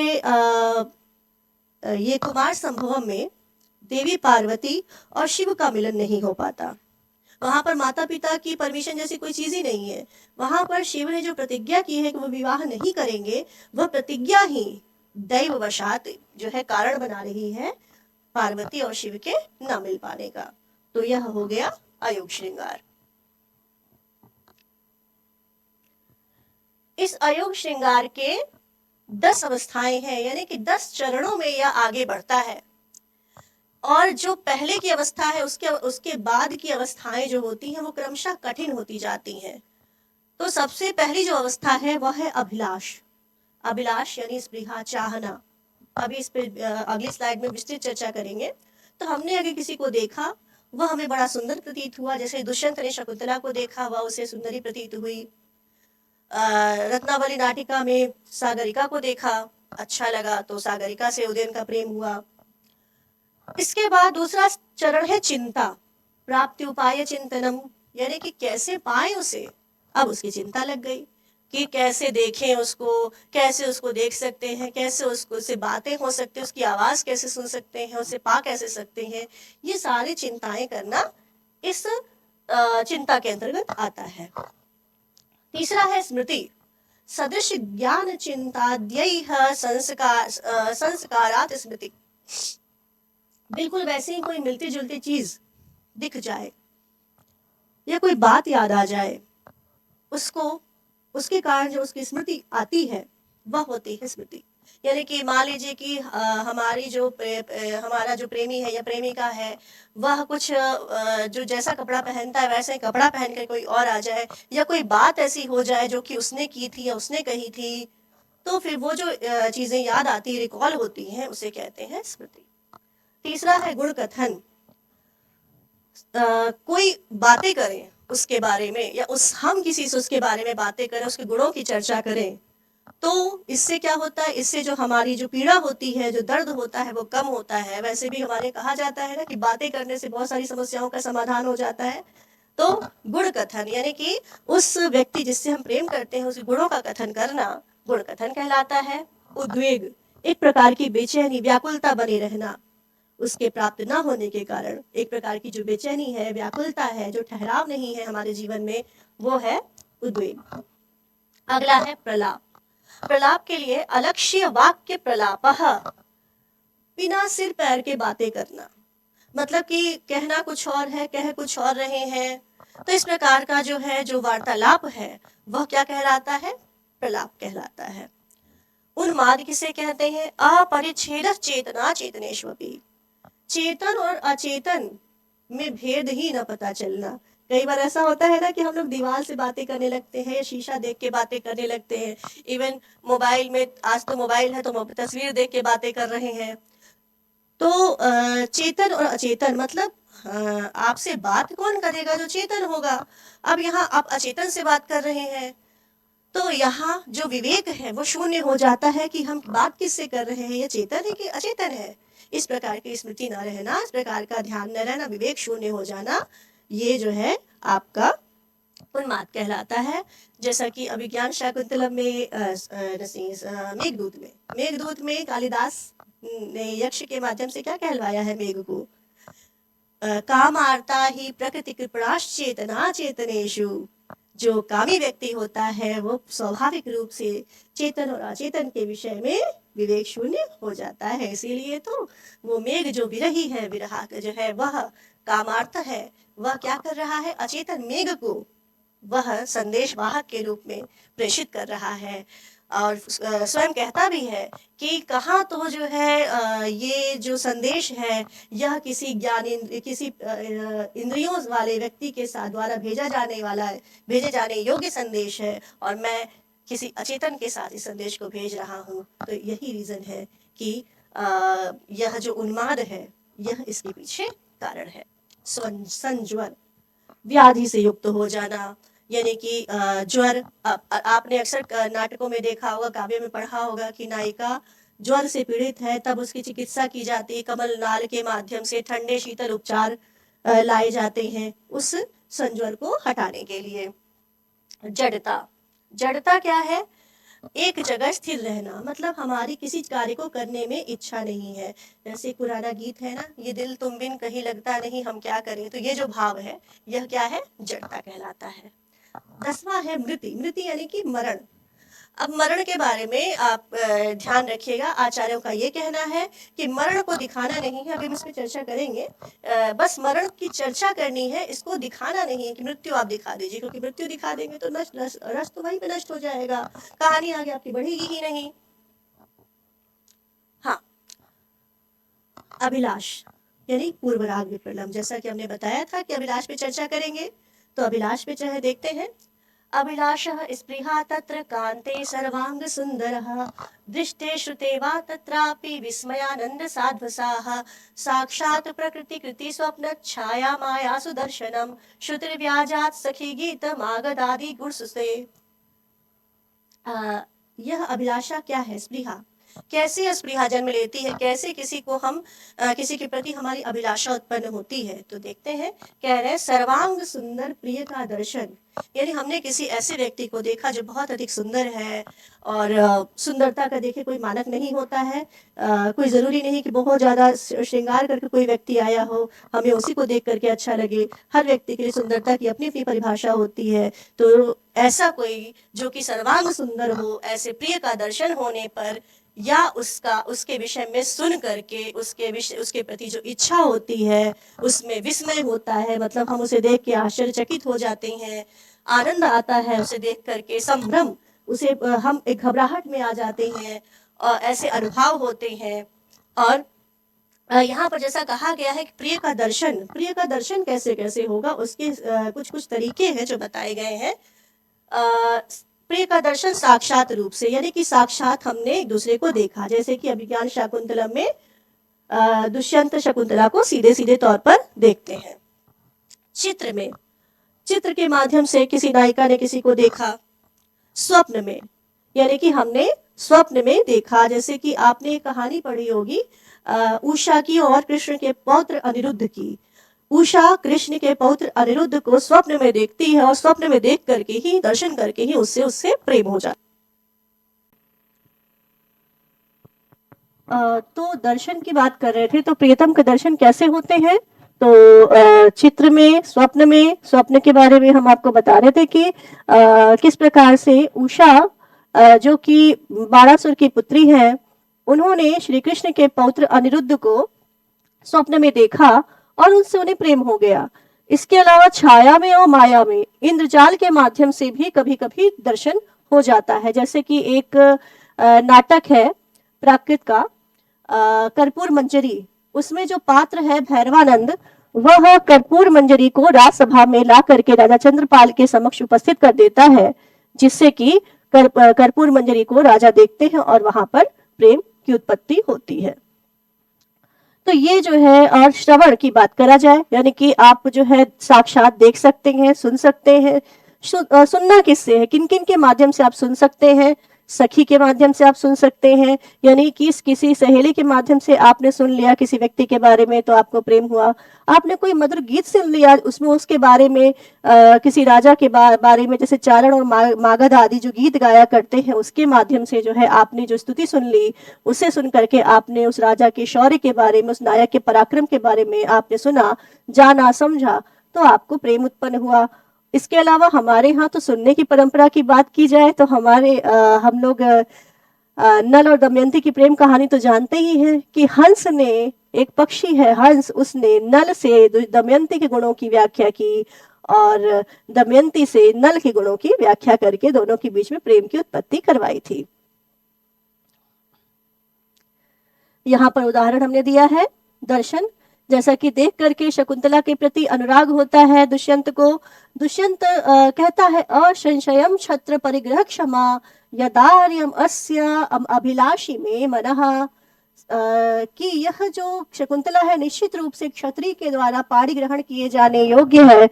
ये कुमार संभवम में देवी पार्वती और शिव का मिलन नहीं हो पाता, वहां पर माता पिता की परमिशन जैसी कोई चीज ही नहीं है। वहां पर शिव ने जो प्रतिज्ञा की है कि वो विवाह नहीं करेंगे, वह प्रतिज्ञा ही दैववशात जो है कारण बना रही है पार्वती और शिव के न मिल पाने का। तो यह हो गया अयोग श्रृंगार। इस अयोग श्रृंगार के 10 अवस्थाएं हैं, यानी कि 10 चरणों में यह आगे बढ़ता है। और जो पहले की अवस्था है उसके बाद की अवस्थाएं जो होती हैं वो क्रमशः कठिन होती जाती हैं। तो सबसे पहली जो अवस्था है वह है अभिलाष। अभिलाष यानी स्पृहा, चाहना। अभी इस पे अगली स्लाइड में विस्तृत चर्चा करेंगे। तो हमने अगर किसी को देखा, वह हमें बड़ा सुंदर प्रतीत हुआ, जैसे दुष्यंत ने शकुंतला को देखा, वह उसे सुंदरी प्रतीत हुई। रत्नावली नाटिका में सागरिका को देखा, अच्छा लगा, तो सागरिका से उदयन का प्रेम हुआ। इसके बाद दूसरा चरण है चिंता, प्राप्ति उपाय चिंतनम, यानी कि कैसे पाए उसे। अब उसकी चिंता लग गई कि कैसे देखें उसको, कैसे उसको देख सकते हैं, कैसे उससे बातें हो सकती हैं, उसकी आवाज कैसे सुन सकते हैं, उसे पा कैसे सकते हैं। ये सारी चिंताएं करना इस चिंता के अंतर्गत आता है। तीसरा है स्मृति। सदृश ज्ञान चिंताद्यैः संस्कारात् स्मृति। बिल्कुल वैसे ही कोई मिलती जुलती चीज दिख जाए या कोई बात याद आ जाए, उसको उसके कारण जो उसकी स्मृति आती है वह होती है स्मृति। यानी कि मान लीजिए कि हमारी हमारा जो प्रेमी है या प्रेमिका है, वह कुछ जो जैसा कपड़ा पहनता है वैसे ही कपड़ा पहन कर कोई और आ जाए, या कोई बात ऐसी हो जाए जो कि उसने की थी या उसने कही थी, तो फिर वो जो चीजें याद आती, रिकॉल होती हैं, उसे कहते हैं स्मृति। तीसरा है गुण कथन। कोई बातें करें उसके बारे में, या हम किसी से उसके बारे में बातें करें, उसके गुणों की चर्चा करें, तो इससे क्या होता है, इससे जो हमारी जो पीड़ा होती है, जो दर्द होता है, वो कम होता है। वैसे भी हमारे कहा जाता है ना कि बातें करने से बहुत सारी समस्याओं का समाधान हो जाता है। तो गुण कथन यानी कि उस व्यक्ति जिससे हम प्रेम करते हैं उसके गुणों का कथन करना गुण कथन कहलाता है। उद्वेग, एक प्रकार की बेचैनी, व्याकुलता बने रहना, उसके प्राप्त न होने के कारण एक प्रकार की जो बेचैनी है, व्याकुलता है, जो ठहराव नहीं है हमारे जीवन में, वो है उद्वेग। अगला है प्रलाप। प्रलाप के लिए अलक्ष्य वाक्य प्रलापः, बिना सिर पैर के बातें करना, मतलब कि कहना कुछ और है, कह कुछ और रहे हैं, तो इस प्रकार का जो है, जो वार्तालाप है, वह क्या कहलाता है, प्रलाप कहलाता है। उन्माद किसे कहते हैं, अपरिच्छेद चेतना चेतनेष्वपि, चेतन और अचेतन में भेद ही न पता चलना। कई बार ऐसा होता है ना कि हम लोग दीवार से बातें करने लगते हैं, शीशा देख के बातें करने लगते हैं, इवन मोबाइल में, आज तो मोबाइल है तो तस्वीर देख के बातें कर रहे हैं। तो चेतन और अचेतन मतलब आपसे बात कौन करेगा, जो चेतन होगा। अब यहाँ आप अचेतन से बात कर रहे हैं, तो यहाँ जो विवेक है वो शून्य हो जाता है कि हम बात किससे कर रहे हैं, ये चेतन है कि अचेतन है। इस प्रकार की स्मृति न रहना, इस प्रकार का ध्यान न रहना, विवेक शून्य हो जाना, ये जो है आपका उन्माद कहलाता है। जैसा कि अभिज्ञान शाकुंतलम में मेघदूत में कालिदास ने यक्ष के माध्यम से क्या कहलवाया है मेघ को, काम आर्ता ही प्रकृति कृपणाश्चेतना चेतनेषु। जो कामी व्यक्ति होता है वो स्वाभाविक रूप से चेतन और अचेतन के विषय में विवेक शून्य हो जाता है। इसीलिए तो वो मेघ जो विरही है, विरहा जो है वह कामार्थ है, वह क्या कर रहा है, अचेतन मेघ को वह संदेश वाहक के रूप में प्रेषित कर रहा है। और स्वयं कहता भी है कि कहाँ तो जो है ये जो संदेश है, यह किसी किसी इंद्रियों वाले व्यक्ति के साथ द्वारा भेजे जाने योग्य संदेश है, और मैं किसी अचेतन के साथ इस संदेश को भेज रहा हूँ। तो यही रीजन है कि यह जो उन्माद है, यह इसके पीछे कारण है। संज्वर, व्याधि से युक्त हो जाना, यानी कि ज्वर। आपने अक्सर नाटकों में देखा होगा, काव्य में पढ़ा होगा कि नायिका ज्वर से पीड़ित है, तब उसकी चिकित्सा की जाती है, कमल नाल के माध्यम से ठंडे शीतल उपचार लाए जाते हैं उस संज्वर को हटाने के लिए। जड़ता, जड़ता क्या है, एक जगह स्थिर रहना, मतलब हमारी किसी कार्य को करने में इच्छा नहीं है। जैसे पुराना गीत है ना, ये दिल तुम बिन कहीं लगता नहीं, हम क्या करें, तो ये जो भाव है यह क्या है, जड़ता कहलाता है। 10वां है मृति। मृति यानी कि मरण। अब मरण के बारे में आप ध्यान रखिएगा, आचार्यों का ये कहना है कि मरण को दिखाना नहीं है, अभी हम इसमें चर्चा करेंगे, बस मरण की चर्चा करनी है, इसको दिखाना नहीं है कि मृत्यु आप दिखा दीजिए, क्योंकि मृत्यु दिखा देंगे तो रस तो वहीं पे नष्ट हो जाएगा, कहानी आगे आपकी बढ़ेगी ही नहीं। हाँ, अभिलाष यानी पूर्वराग विप्रलम्ब, जैसा कि हमने बताया था कि अभिलाष पे चर्चा करेंगे, तो अभिलाष पे चाहे देखते हैं। अभिलाषः स्पृहा तत्र कान्ते सर्वांग सुंदरः, दृष्टे श्रुते वा तत्रापि विस्मयानंद साध्वसाः, साक्षात् प्रकृति कृति स्वप्न छाया माया सुदर्शनम, श्रुतिर्व्याजात् सखी गीत मागदादि गुणसुसे। यह अभिलाषा क्या है, स्पृहा, कैसे स्पृहा जन्म लेती है, कैसे किसी को हम किसी के प्रति हमारी अभिलाषा उत्पन्न होती है। तो देखते हैं, कह रहे हैं सर्वांग सुंदर प्रिय का दर्शन, यानी हमने किसी ऐसे व्यक्ति को देखा जो बहुत अधिक सुंदर है, और सुंदरता का देखिए कोई मानक नहीं होता है। कोई ज़रूरी नहीं कि बहुत ज़्यादा श्रृंगार करके कोई व्यक्ति आया हो, हमें उसी को देख करके अच्छा लगे। हर व्यक्ति के लिए सुंदरता की अपनी अपनी परिभाषा होती है। तो ऐसा कोई जो कि सर्वांग सुंदर हो, ऐसे प्रिय का दर्शन होने पर या उसके विषय में सुन करके उसके प्रति जो इच्छा होती है उसमें विस्मय होता है, मतलब हम उसे देख के आश्चर्यचकित हो जाते हैं, आनंद आता है उसे देख करके, संभ्रम, उसे हम एक घबराहट में आ जाते हैं, और ऐसे अनुभव होते हैं। और यहाँ पर जैसा कहा गया है कि प्रिय का दर्शन कैसे कैसे होगा, उसके कुछ कुछ तरीके हैं जो बताए गए हैं। प्रिय का दर्शन साक्षात रूप से, यानी कि साक्षात हमने एक दूसरे को देखा, जैसे कि अभिज्ञान शाकुंतलम में दुष्यंत शकुंतला को सीधे सीधे तौर पर देखते हैं। चित्र के माध्यम से किसी नायिका ने किसी को देखा। स्वप्न में, यानी कि हमने स्वप्न में देखा, जैसे कि आपने एक कहानी पढ़ी होगी उषा की और कृष्ण के पौत्र अनिरुद्ध की। उषा कृष्ण के पौत्र अनिरुद्ध को स्वप्न में देखती है, और स्वप्न में देख करके ही, दर्शन करके ही उससे प्रेम हो जाता। तो दर्शन की बात कर रहे थे, तो प्रियतम के दर्शन कैसे होते हैं? तो चित्र में, स्वप्न के बारे में हम आपको बता रहे थे कि किस प्रकार से उषा जो कि बाणासुर की पुत्री है, उन्होंने श्री कृष्ण के पौत्र अनिरुद्ध को स्वप्न में देखा और उनसे उन्हें प्रेम हो गया। इसके अलावा छाया में और माया में, इंद्रजाल के माध्यम से भी कभी कभी दर्शन हो जाता है। जैसे कि एक नाटक है प्राकृत का कर्पूर मंजरी, उसमें जो पात्र है भैरवानंद, वह कर्पूर मंजरी को राजसभा में ला करके राजा चंद्रपाल के समक्ष उपस्थित कर देता है, जिससे कि कर्पूर मंजरी को राजा देखते हैं और वहां पर प्रेम की उत्पत्ति होती है। तो ये जो है, और श्रवण की बात करा जाए, यानी कि आप जो है साक्षात देख सकते हैं, सुन सकते हैं। सुनना किससे है, किन किन के माध्यम से आप सुन सकते हैं? सखी के माध्यम से आप सुन सकते हैं, यानी कि किसी सहेली के माध्यम से आपने सुन लिया किसी व्यक्ति के बारे में तो आपको प्रेम हुआ। आपने कोई मधुर गीत सुन लिया, उसमें उसके बारे में किसी राजा के बारे में, जैसे चारण और मागध आदि जो गीत गाया करते हैं, उसके माध्यम से जो है आपने जो स्तुति सुन ली, उसे सुन करके आपने उस राजा के शौर्य के बारे में, उस नायक के पराक्रम के बारे में आपने सुना, जाना, समझा, तो आपको प्रेम उत्पन्न हुआ। इसके अलावा हमारे यहाँ तो सुनने की परंपरा की बात की जाए तो हम लोग नल और दमयंती की प्रेम कहानी तो जानते ही हैं कि हंस ने, एक पक्षी है हंस, उसने नल से दमयंती के गुणों की व्याख्या की और दमयंती से नल के गुणों की व्याख्या करके दोनों के बीच में प्रेम की उत्पत्ति करवाई थी। यहाँ पर उदाहरण हमने दिया है दर्शन, जैसा कि देख करके शकुंतला के प्रति अनुराग होता है दुष्यंत को। दुष्यंत कहता है असंशयम छत्र परिग्रह क्षमा यदार्यम अस्या अभिलाषी में मनः, कि यह जो शकुंतला है निश्चित रूप से क्षत्रिय के द्वारा पाणी ग्रहण किए जाने योग्य है,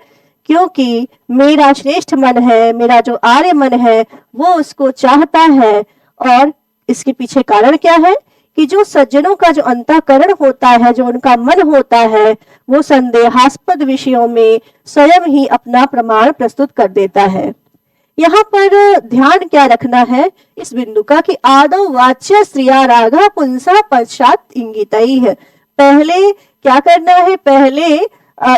क्योंकि मेरा श्रेष्ठ मन है, मेरा जो आर्य मन है वो उसको चाहता है। और इसके पीछे कारण क्या है कि जो सज्जनों का जो अंतःकरण होता है, जो उनका मन होता है, वो संदेहास्पद विषयों में स्वयं ही अपना प्रमाण प्रस्तुत कर देता है। यहाँ पर ध्यान क्या रखना है इस बिंदु का कि आदौ वाच्य स्त्रिया रागा पुंसा पश्चात इंगितई है। पहले क्या करना है, पहले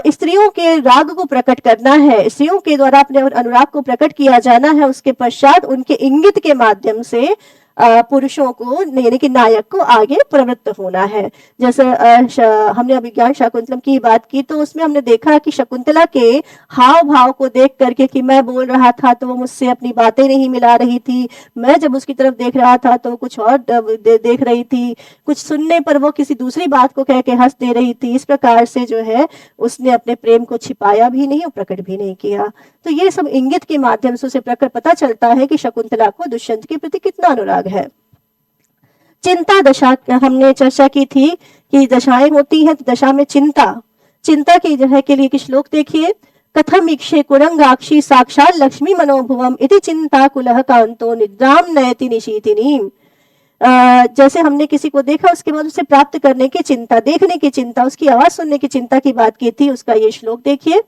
स्त्रियों के राग को प्रकट करना है, स्त्रियों के द्वारा अपने अनुराग को प्रकट किया जाना है, उसके पश्चात उनके इंगित के माध्यम से पुरुषों को, यानी कि नायक को आगे प्रवृत्त होना है। जैसे हमने अभिज्ञान शाकुंतलम की बात की तो उसमें हमने देखा कि शकुंतला के हाव भाव को देख करके कि मैं बोल रहा था तो वो मुझसे अपनी बातें नहीं मिला रही थी, मैं जब उसकी तरफ देख रहा था तो कुछ और देख रही थी, कुछ सुनने पर वो किसी दूसरी बात को कह के हंस दे रही थी। इस प्रकार से जो है उसने अपने प्रेम को छिपाया भी नहीं और प्रकट भी नहीं किया। तो ये सब इंगित के माध्यम से उसे प्रकट पता चलता है कि शकुंतला को दुष्यंत के प्रति कितना अनुराग है। चिंता दशा हमने चर्चा की थी कि दशाएं होती हैं, तो दशा में चिंता की जो है के लिए श्लोक देखिए, कथम इक्षे कुरंगाक्षी साक्षात लक्ष्मी मनोभुवम इति चिंता कुलह कांतो निद्राम नयति निशीतिनीम। जैसे हमने किसी को देखा उसके बाद उसे प्राप्त करने की चिंता, देखने की चिंता, उसकी आवाज सुनने की चिंता की बात की थी। उसका ये श्लोक देखिए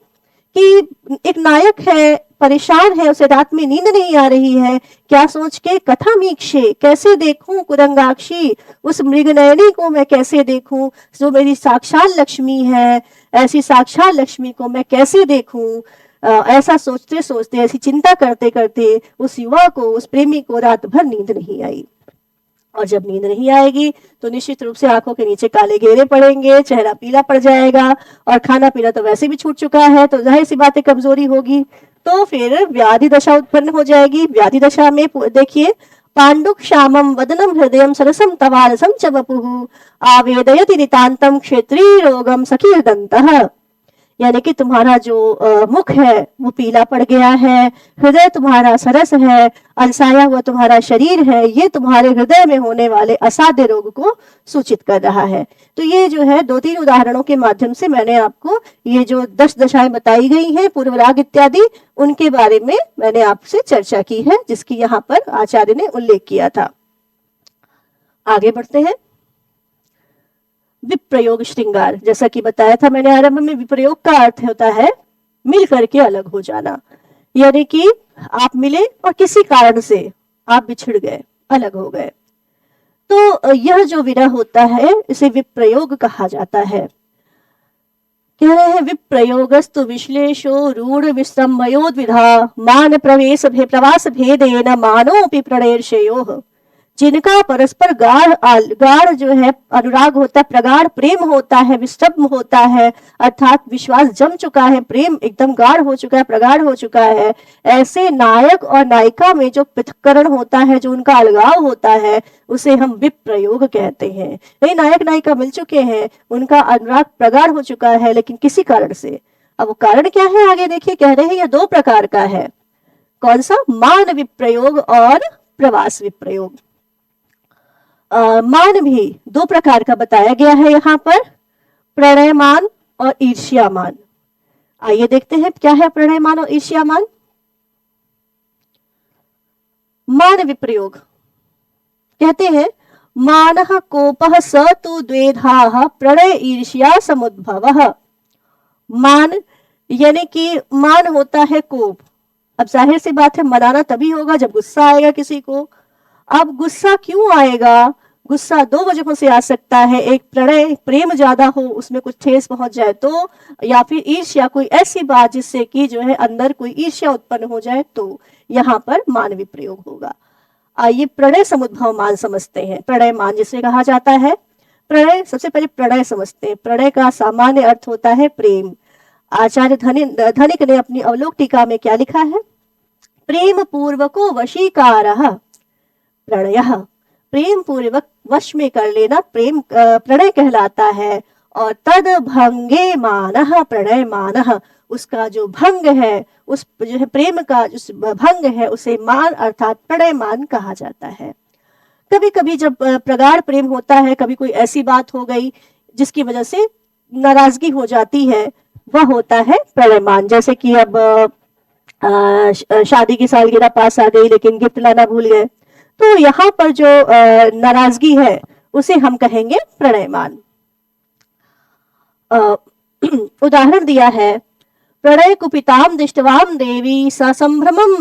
कि एक नायक है, परेशान है, उसे रात में नींद नहीं आ रही है, क्या सोच के कथा मीक्षे, कैसे देखूं कुरंगाक्षी, उस मृगनयनी को मैं कैसे देखूं जो मेरी साक्षात लक्ष्मी है, ऐसी साक्षात लक्ष्मी को मैं कैसे देखूं। ऐसा सोचते सोचते, ऐसी चिंता करते करते उस युवा को, उस प्रेमी को रात भर नींद नहीं आई। और जब नींद नहीं आएगी तो निश्चित रूप से आंखों के नीचे काले घेरे पड़ेंगे, चेहरा पीला पड़ जाएगा, और खाना पीना तो वैसे भी छूट चुका है, तो जाहिर सी बात है कमजोरी होगी, तो फिर व्याधि दशा उत्पन्न हो जाएगी। व्याधि दशा में देखिए, पांडुक श्यामम वदनम हृदयम सरसम तवारसम च वपुः आवेदयति नितांतम क्षेत्रीय रोगम सखीर्दन्तः। यानी कि तुम्हारा जो मुख है वो पीला पड़ गया है, हृदय तुम्हारा सरस है, अलसाया हुआ तुम्हारा शरीर है, ये तुम्हारे हृदय में होने वाले असाध्य रोग को सूचित कर रहा है। तो ये जो है 2-3 उदाहरणों के माध्यम से मैंने आपको ये जो 10 दशाएं बताई गई हैं पूर्व राग इत्यादि, उनके बारे में मैंने आपसे चर्चा की है, जिसकी यहाँ पर आचार्य ने उल्लेख किया था। आगे बढ़ते हैं। विप्रयोग श्रृंगार, जैसा कि बताया था मैंने आरंभ में, विप्रयोग का अर्थ होता है मिल करके अलग हो जाना, यानी कि आप मिले और किसी कारण से आप बिछड़ गए, अलग हो गए, तो यह जो विरह होता है इसे विप्रयोग कहा जाता है। कह रहे हैं विप्रयोगस्तु विश्लेषो रूढ़ विस्रम्भयोद्विधा मान प्रवास भेदेन मानोपि प्रणयर्षयोः। जिनका परस्पर गाढ़ जो है अनुराग होता है, प्रगाढ़ प्रेम होता है, विस्रम्भ होता है, अर्थात विश्वास जम चुका है, प्रेम एकदम गाढ़ हो चुका है, प्रगाढ़ हो चुका है, ऐसे नायक और नायिका में जो पृथक्करण होता है, जो उनका अलगाव होता है, उसे हम विप्रयोग कहते हैं। नहीं, नायक नायिका मिल चुके हैं, उनका अनुराग प्रगाढ़ हो चुका है, लेकिन किसी कारण से। अब वो कारण क्या है आगे देखिए, कह रहे हैं यह 2 प्रकार का है। कौन सा? मान विप्रयोग और प्रवास विप्रयोग। मान भी 2 प्रकार का बताया गया है यहाँ पर, प्रणयमान और ईर्ष्यामान। आइए देखते हैं क्या है प्रणयमान और ईर्ष्यामान। मान विप्रयोग कहते हैं, मानः कोपः स तु द्वेधाः प्रणय ईर्ष्या समुद्भवः। मान यानी कि मान होता है कोप। अब जाहिर सी बात है मनाना तभी होगा जब गुस्सा आएगा किसी को। अब गुस्सा क्यों आएगा? गुस्सा 2 वजहों से आ सकता है। एक, प्रणय प्रेम ज्यादा हो, उसमें कुछ ठेस पहुंच जाए तो, या फिर ईर्ष्या, कोई ऐसी बात जिससे कि जो है अंदर कोई ईर्ष्या उत्पन्न हो जाए, तो यहाँ पर मान विप्रयोग होगा। आइए प्रणय समुद्भव मान समझते हैं। प्रणय मान जिसे कहा जाता है, प्रणय, सबसे पहले प्रणय समझते हैं। प्रणय का सामान्य अर्थ होता है प्रेम। आचार्य धनिक ने अपनी अवलोक टीका में क्या लिखा है? प्रेम पूर्वको वशीकारः प्रणयः। प्रेम पूर्वक वश में कर लेना प्रेम प्रणय कहलाता है। और तद भंगे मानः प्रणय मानः, उसका जो भंग है, उस जो है प्रेम का जो भंग है, उसे मान अर्थात प्रणय मान कहा जाता है। कभी कभी जब प्रगाढ़ प्रेम होता है, कभी कोई ऐसी बात हो गई जिसकी वजह से नाराजगी हो जाती है, वह होता है प्रणय मान। जैसे कि अब शादी की सालगिरह पास आ गई लेकिन गिफ्ट लाना भूल गए, तो यहाँ पर जो नाराजगी है उसे हम कहेंगे प्रणयमान। उदाहरण दिया है, प्रणय कुपिताम दृष्टवाम देवी स संभ्रमम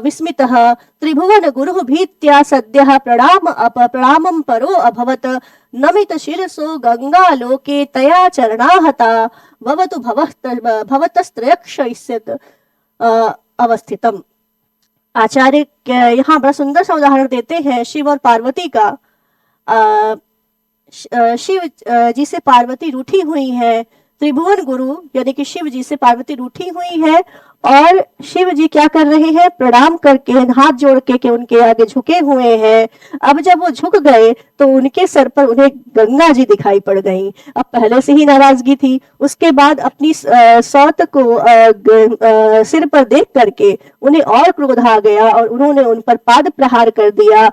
विस्मितः त्रिभुवन गुरुः भीत्या सद्यः प्रणामं परो अभवत नमित शिरसो गंगा लोके तया चरणाहता भवतु भवतस्त्रयक्षयिष्यत् अवस्थितम। आचार्य यहाँ बड़ा सुंदर सा उदाहरण देते हैं शिव और पार्वती का। शिव जी से पार्वती रूठी हुई है, त्रिभुवन गुरु यानी कि शिव जी से पार्वती रूठी हुई है, और शिव जी क्या कर रहे हैं? प्रणाम करके, हाथ जोड़ के उनके आगे झुके हुए हैं। अब जब वो झुक गए तो उनके सर पर उन्हें गंगा जी दिखाई पड़ गई। अब पहले से ही नाराजगी थी, उसके बाद अपनी सौत को सिर पर देख करके उन्हें और क्रोध आ गया और उन्होंने उन पर पाद प्रहार कर दिया।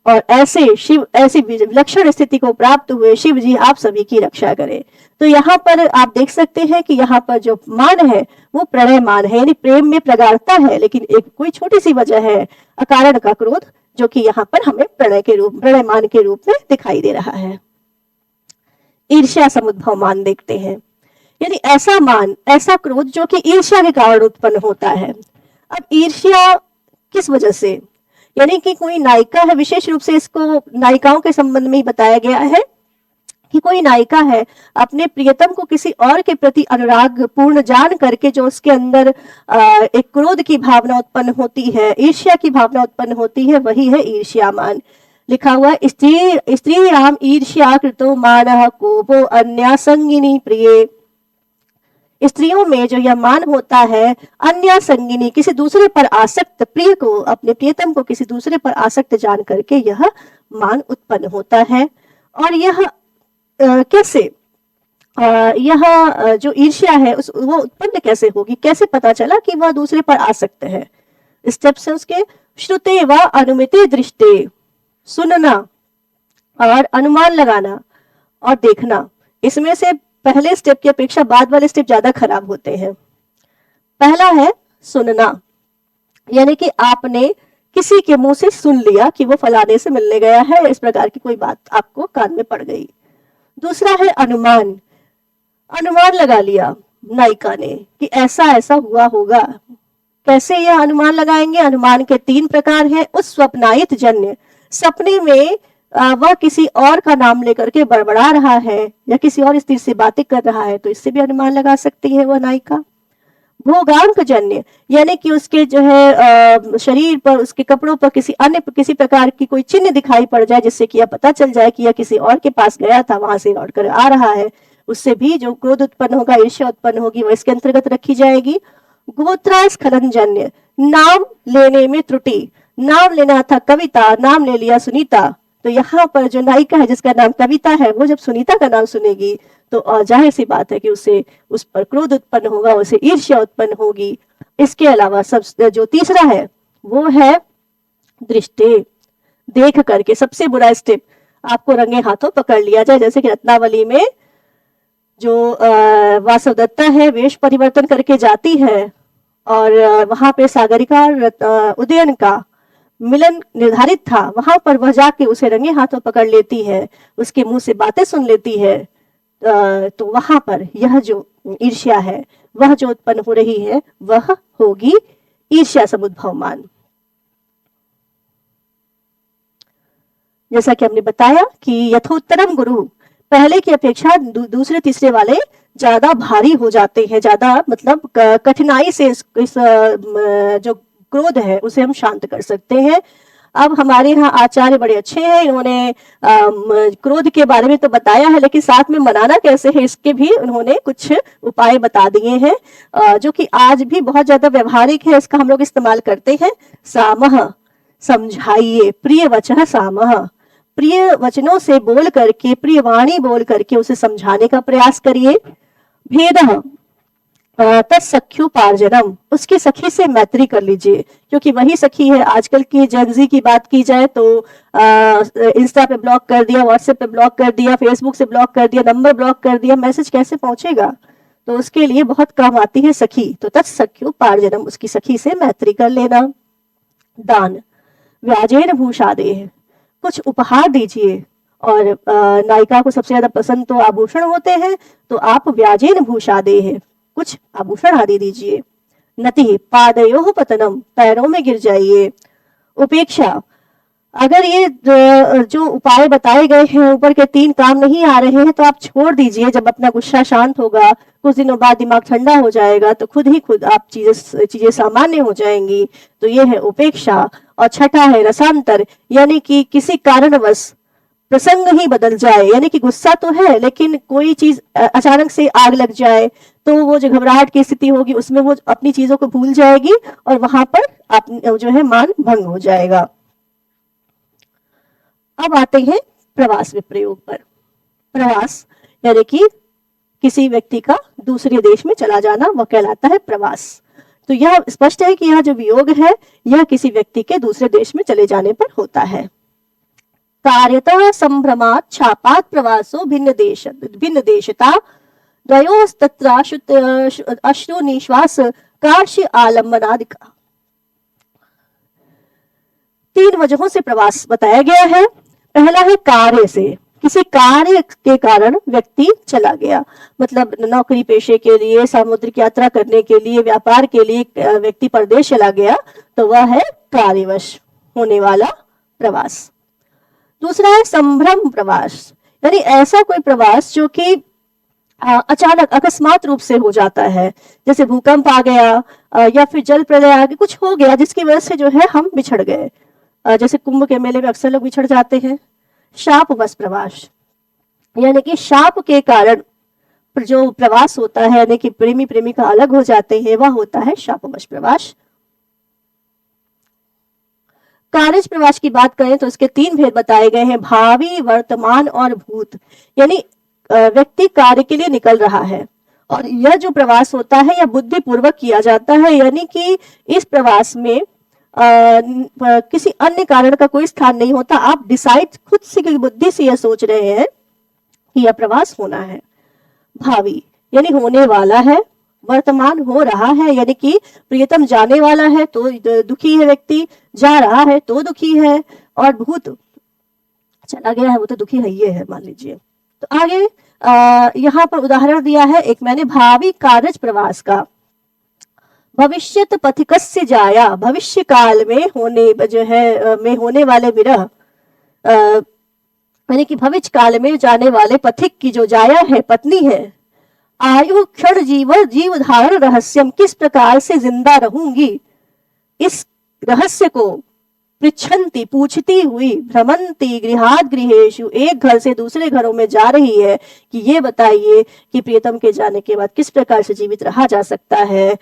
और ऐसी विलक्षण स्थिति को प्राप्त हुए शिव जी आप सभी की रक्षा करें। तो यहाँ पर आप देख सकते हैं कि यहाँ पर जो मान है वो प्रणय मान है, यानी प्रेम में प्रगाढ़ता है, लेकिन एक कोई छोटी सी वजह है, अकारण का क्रोध जो कि यहाँ पर हमें प्रणयमान के रूप में दिखाई दे रहा है। ईर्ष्या समुद्भव मान देखते हैं, यानी ऐसा मान, ऐसा क्रोध जो कि ईर्ष्या के कारण उत्पन्न होता है। अब ईर्ष्या किस वजह से, यानी कि कोई नायिका है, विशेष रूप से इसको नायिकाओं के संबंध में ही बताया गया है कि कोई नायिका है, अपने प्रियतम को किसी और के प्रति अनुराग पूर्ण जान करके जो उसके अंदर एक क्रोध की भावना उत्पन्न होती है, ईर्ष्या की भावना उत्पन्न होती है, वही है ईर्ष्यामान। लिखा हुआ है, स्त्री राम ईर्ष्या कृतो मानः कोपो अन्या संगिनी प्रिय। स्त्रियों में जो यह मान होता है, अन्य संगिनी, किसी दूसरे पर आसक्त, प्रिय को, अपने प्रियतम को किसी दूसरे पर आसक्त जान करके यह मान उत्पन्न होता है। और यह कैसे, यह जो ईर्ष्या है वो उत्पन्न कैसे होगी, कैसे पता चला कि वह दूसरे पर आसक्त है? स्टेप्स है उसके, श्रुते व अनुमिते दृष्टे, सुनना और अनुमान लगाना और देखना। इसमें से पहले स्टेप की अपेक्षा बाद वाले स्टेप ज्यादा खराब होते हैं। पहला है सुनना, यानी कि आपने किसी के मुंह से सुन लिया कि वो फलाने से मिलने गया है, इस प्रकार की कोई बात आपको कान में पड़ गई। दूसरा है अनुमान, अनुमान लगा लिया नायिका ने कि ऐसा ऐसा हुआ होगा। कैसे यह अनुमान लगाएंगे? अनुमान के 3 प्रकार हैं। उस स्वप्नायित जन्य, सपने में वह किसी और का नाम लेकर के बड़बड़ा रहा है या किसी और स्त्री से बातें कर रहा है, तो इससे भी अनुमान लगा सकती है वह नायिका। भोगांक जन्य, यानी कि उसके जो है शरीर पर, उसके कपड़ों पर किसी प्रकार की कोई चिन्ह दिखाई पड़ जाए, जिससे कि यह पता चल जाए कि यह किसी और के पास गया था, वहां से लौट कर आ रहा है, उससे भी जो क्रोध उत्पन्न होगा, ईर्ष्या उत्पन्न होगी, वह इसके अंतर्गत रखी जाएगी। गोत्रास्खलन जन्य, नाम लेने में त्रुटि, नाम लेना था कविता, नाम ले लिया सुनीता, तो यहाँ पर जो नायिका है जिसका नाम कविता है, वो जब सुनीता का नाम सुनेगी तो जाहिर सी बात है कि उसे उस पर क्रोध उत्पन्न होगा, उसे ईर्ष्या उत्पन्न होगी। इसके अलावा सब जो तीसरा है वो है दृष्टि, देख करके। सबसे बुरा स्टेप, आपको रंगे हाथों पकड़ लिया जाए, जैसे कि रत्नावली में जो वासवदत्ता है वेश परिवर्तन करके जाती है और वहां पे सागरिका और उदयन का मिलन निर्धारित था, वहां पर वह जाके उसे रंगे हाथों पकड़ लेती है, उसके मुंह से बातें सुन लेती है, तो वहां पर यह जो ईर्ष्या है वह जो उत्पन्न हो रही है वह होगी ईर्ष्या समुद्भव मान। जैसा कि हमने बताया कि यथोत्तरम गुरु, पहले की अपेक्षा दूसरे तीसरे वाले ज्यादा भारी हो जाते हैं, ज्यादा मतलब कठिनाई से इस जो क्रोध है उसे हम शांत कर सकते हैं। अब हमारे यहाँ आचार्य बड़े अच्छे हैं, इन्होंने क्रोध के बारे में तो बताया है, लेकिन साथ में मनाना कैसे है इसके भी उन्होंने कुछ उपाय बता दिए हैं, जो कि आज भी बहुत ज्यादा व्यवहारिक है, इसका हम लोग इस्तेमाल करते हैं। सामह, समझाइए, प्रिय वचन सामह, प्रिय वचनों से बोल करके, प्रिय वाणी बोल करके उसे समझाने का प्रयास करिए। भेद तत्सख्युपार्जनम, उसकी सखी से मैत्री कर लीजिए, क्योंकि वही सखी है। आजकल की जेनजी की बात की जाए तो इंस्टा पे ब्लॉक कर दिया, व्हाट्सएप पे ब्लॉक कर दिया, फेसबुक से ब्लॉक कर दिया, नंबर ब्लॉक कर दिया, मैसेज कैसे पहुंचेगा? तो उसके लिए बहुत काम आती है सखी। तो तत्सख्युपार्जनम, उसकी सखी से मैत्री कर लेना। दान, व्याजेन भूषादेह, कुछ उपहार दीजिए, और नायिका को सबसे ज्यादा पसंद तो आभूषण होते हैं, तो आप व्याजेन भूषादेह, कुछ आभूषण आदि दीजिए। नति पादयोः पतनम, पैरों में गिर जाइए। उपेक्षा, अगर ये जो उपाय बताए गए हैं ऊपर के 3 काम नहीं आ रहे हैं तो आप छोड़ दीजिए। जब अपना गुस्सा शांत होगा, कुछ दिनों बाद दिमाग ठंडा हो जाएगा, तो खुद ही खुद आप चीजें सामान्य हो जाएंगी। तो ये है उपेक्षा। और छठा है रसांतर, यानी कि किसी कारणवश प्रसंग ही बदल जाए, यानी कि गुस्सा तो है लेकिन कोई चीज अचानक से आग लग जाए, तो वो जो घबराहट की स्थिति होगी उसमें वो अपनी चीजों को भूल जाएगी और वहां पर आप जो है मान भंग हो जाएगा। अब आते हैं प्रवास विप्रयोग पर। प्रवास यानी कि किसी व्यक्ति का दूसरे देश में चला जाना, वह कहलाता है प्रवास। तो यह स्पष्ट है कि यह जो वियोग है यह किसी व्यक्ति के दूसरे देश में चले जाने पर होता है। कार्यतः संभ्रमात् छापात् प्रवासो भिन्न देशता, द्वयोस्तत्र अश्रु निश्वास कार्ष्य आलम्बनादिका। 3 वजहों से प्रवास बताया गया है। पहला है कार्य से, किसी कार्य के कारण व्यक्ति चला गया, मतलब नौकरी पेशे के लिए, सामुद्रिक यात्रा करने के लिए, व्यापार के लिए व्यक्ति परदेश चला गया, तो वह है कार्यवश होने वाला प्रवास। दूसरा है संभ्रम प्रवास, यानी ऐसा कोई प्रवास जो कि अचानक अकस्मात रूप से हो जाता है, जैसे भूकंप आ गया या फिर जल प्रलय आ गया, कुछ हो गया जिसकी वजह से जो है हम बिछड़ गए, जैसे कुंभ के मेले में अक्सर लोग बिछड़ जाते हैं। शापवश प्रवास, यानी कि शाप के कारण जो प्रवास होता है, यानी कि प्रेमी प्रेमिका अलग हो जाते हैं, वह होता है शापवश प्रवास। कार्यज प्रवास की बात करें तो इसके 3 भेद बताए गए हैं, भावी, वर्तमान और भूत। यानी व्यक्ति कार्य के लिए निकल रहा है और यह जो प्रवास होता है यह बुद्धि पूर्वक किया जाता है, यानी कि इस प्रवास में किसी अन्य कारण का कोई स्थान नहीं होता। आप डिसाइड खुद से बुद्धि से यह सोच रहे हैं कि यह प्रवास होना है। भावी यानी होने वाला है, वर्तमान हो रहा है, यानी कि प्रियतम जाने वाला है तो दुखी है व्यक्ति, जा रहा है तो दुखी है, और भूत चला गया है वो तो दुखी है ये है, मान लीजिए। तो आगे यहाँ पर उदाहरण दिया है एक मैंने, भावी कार्यज प्रवास का। भविष्यत पथिकस्य जाया, भविष्य काल में होने जो है में होने वाले विरह, यानी कि भविष्य काल में जाने वाले पथिक की जो जाया है, पत्नी है। आयु क्षण जीव धारण रहस्यम, किस प्रकार से जिंदा रहूंगी, इस रहस्य को पृच्छन्ति पूछती हुई, भ्रमंती गृहात् गृहेषु, एक घर से दूसरे घरों में जा रही है कि ये बताइए कि प्रियतम के जाने के बाद किस प्रकार से जीवित रहा जा सकता है।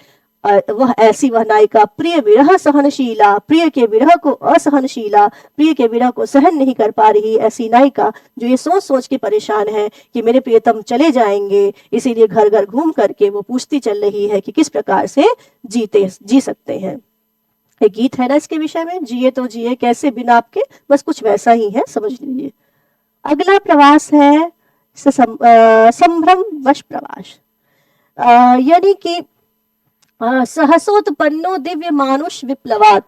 वह ऐसी वह नायिका प्रिय विरह सहनशीला, प्रिय के विरह को असहनशीला, प्रिय के विरह को सहन नहीं कर पा रही ऐसी नायिका जो ये सोच सोच के परेशान है कि मेरे प्रियतम चले जाएंगे, इसीलिए घर घर घूम करके वो पूछती चल रही है कि किस प्रकार से जी सकते हैं। एक गीत है ना इसके विषय में, जिए तो जिए कैसे बिना आपके, बस कुछ वैसा ही है, समझ लीजिए। अगला प्रवास है संभ्रम वश प्रवास, यानी कि सहसोत्पन्नो दिव्य मानुष विप्लवात,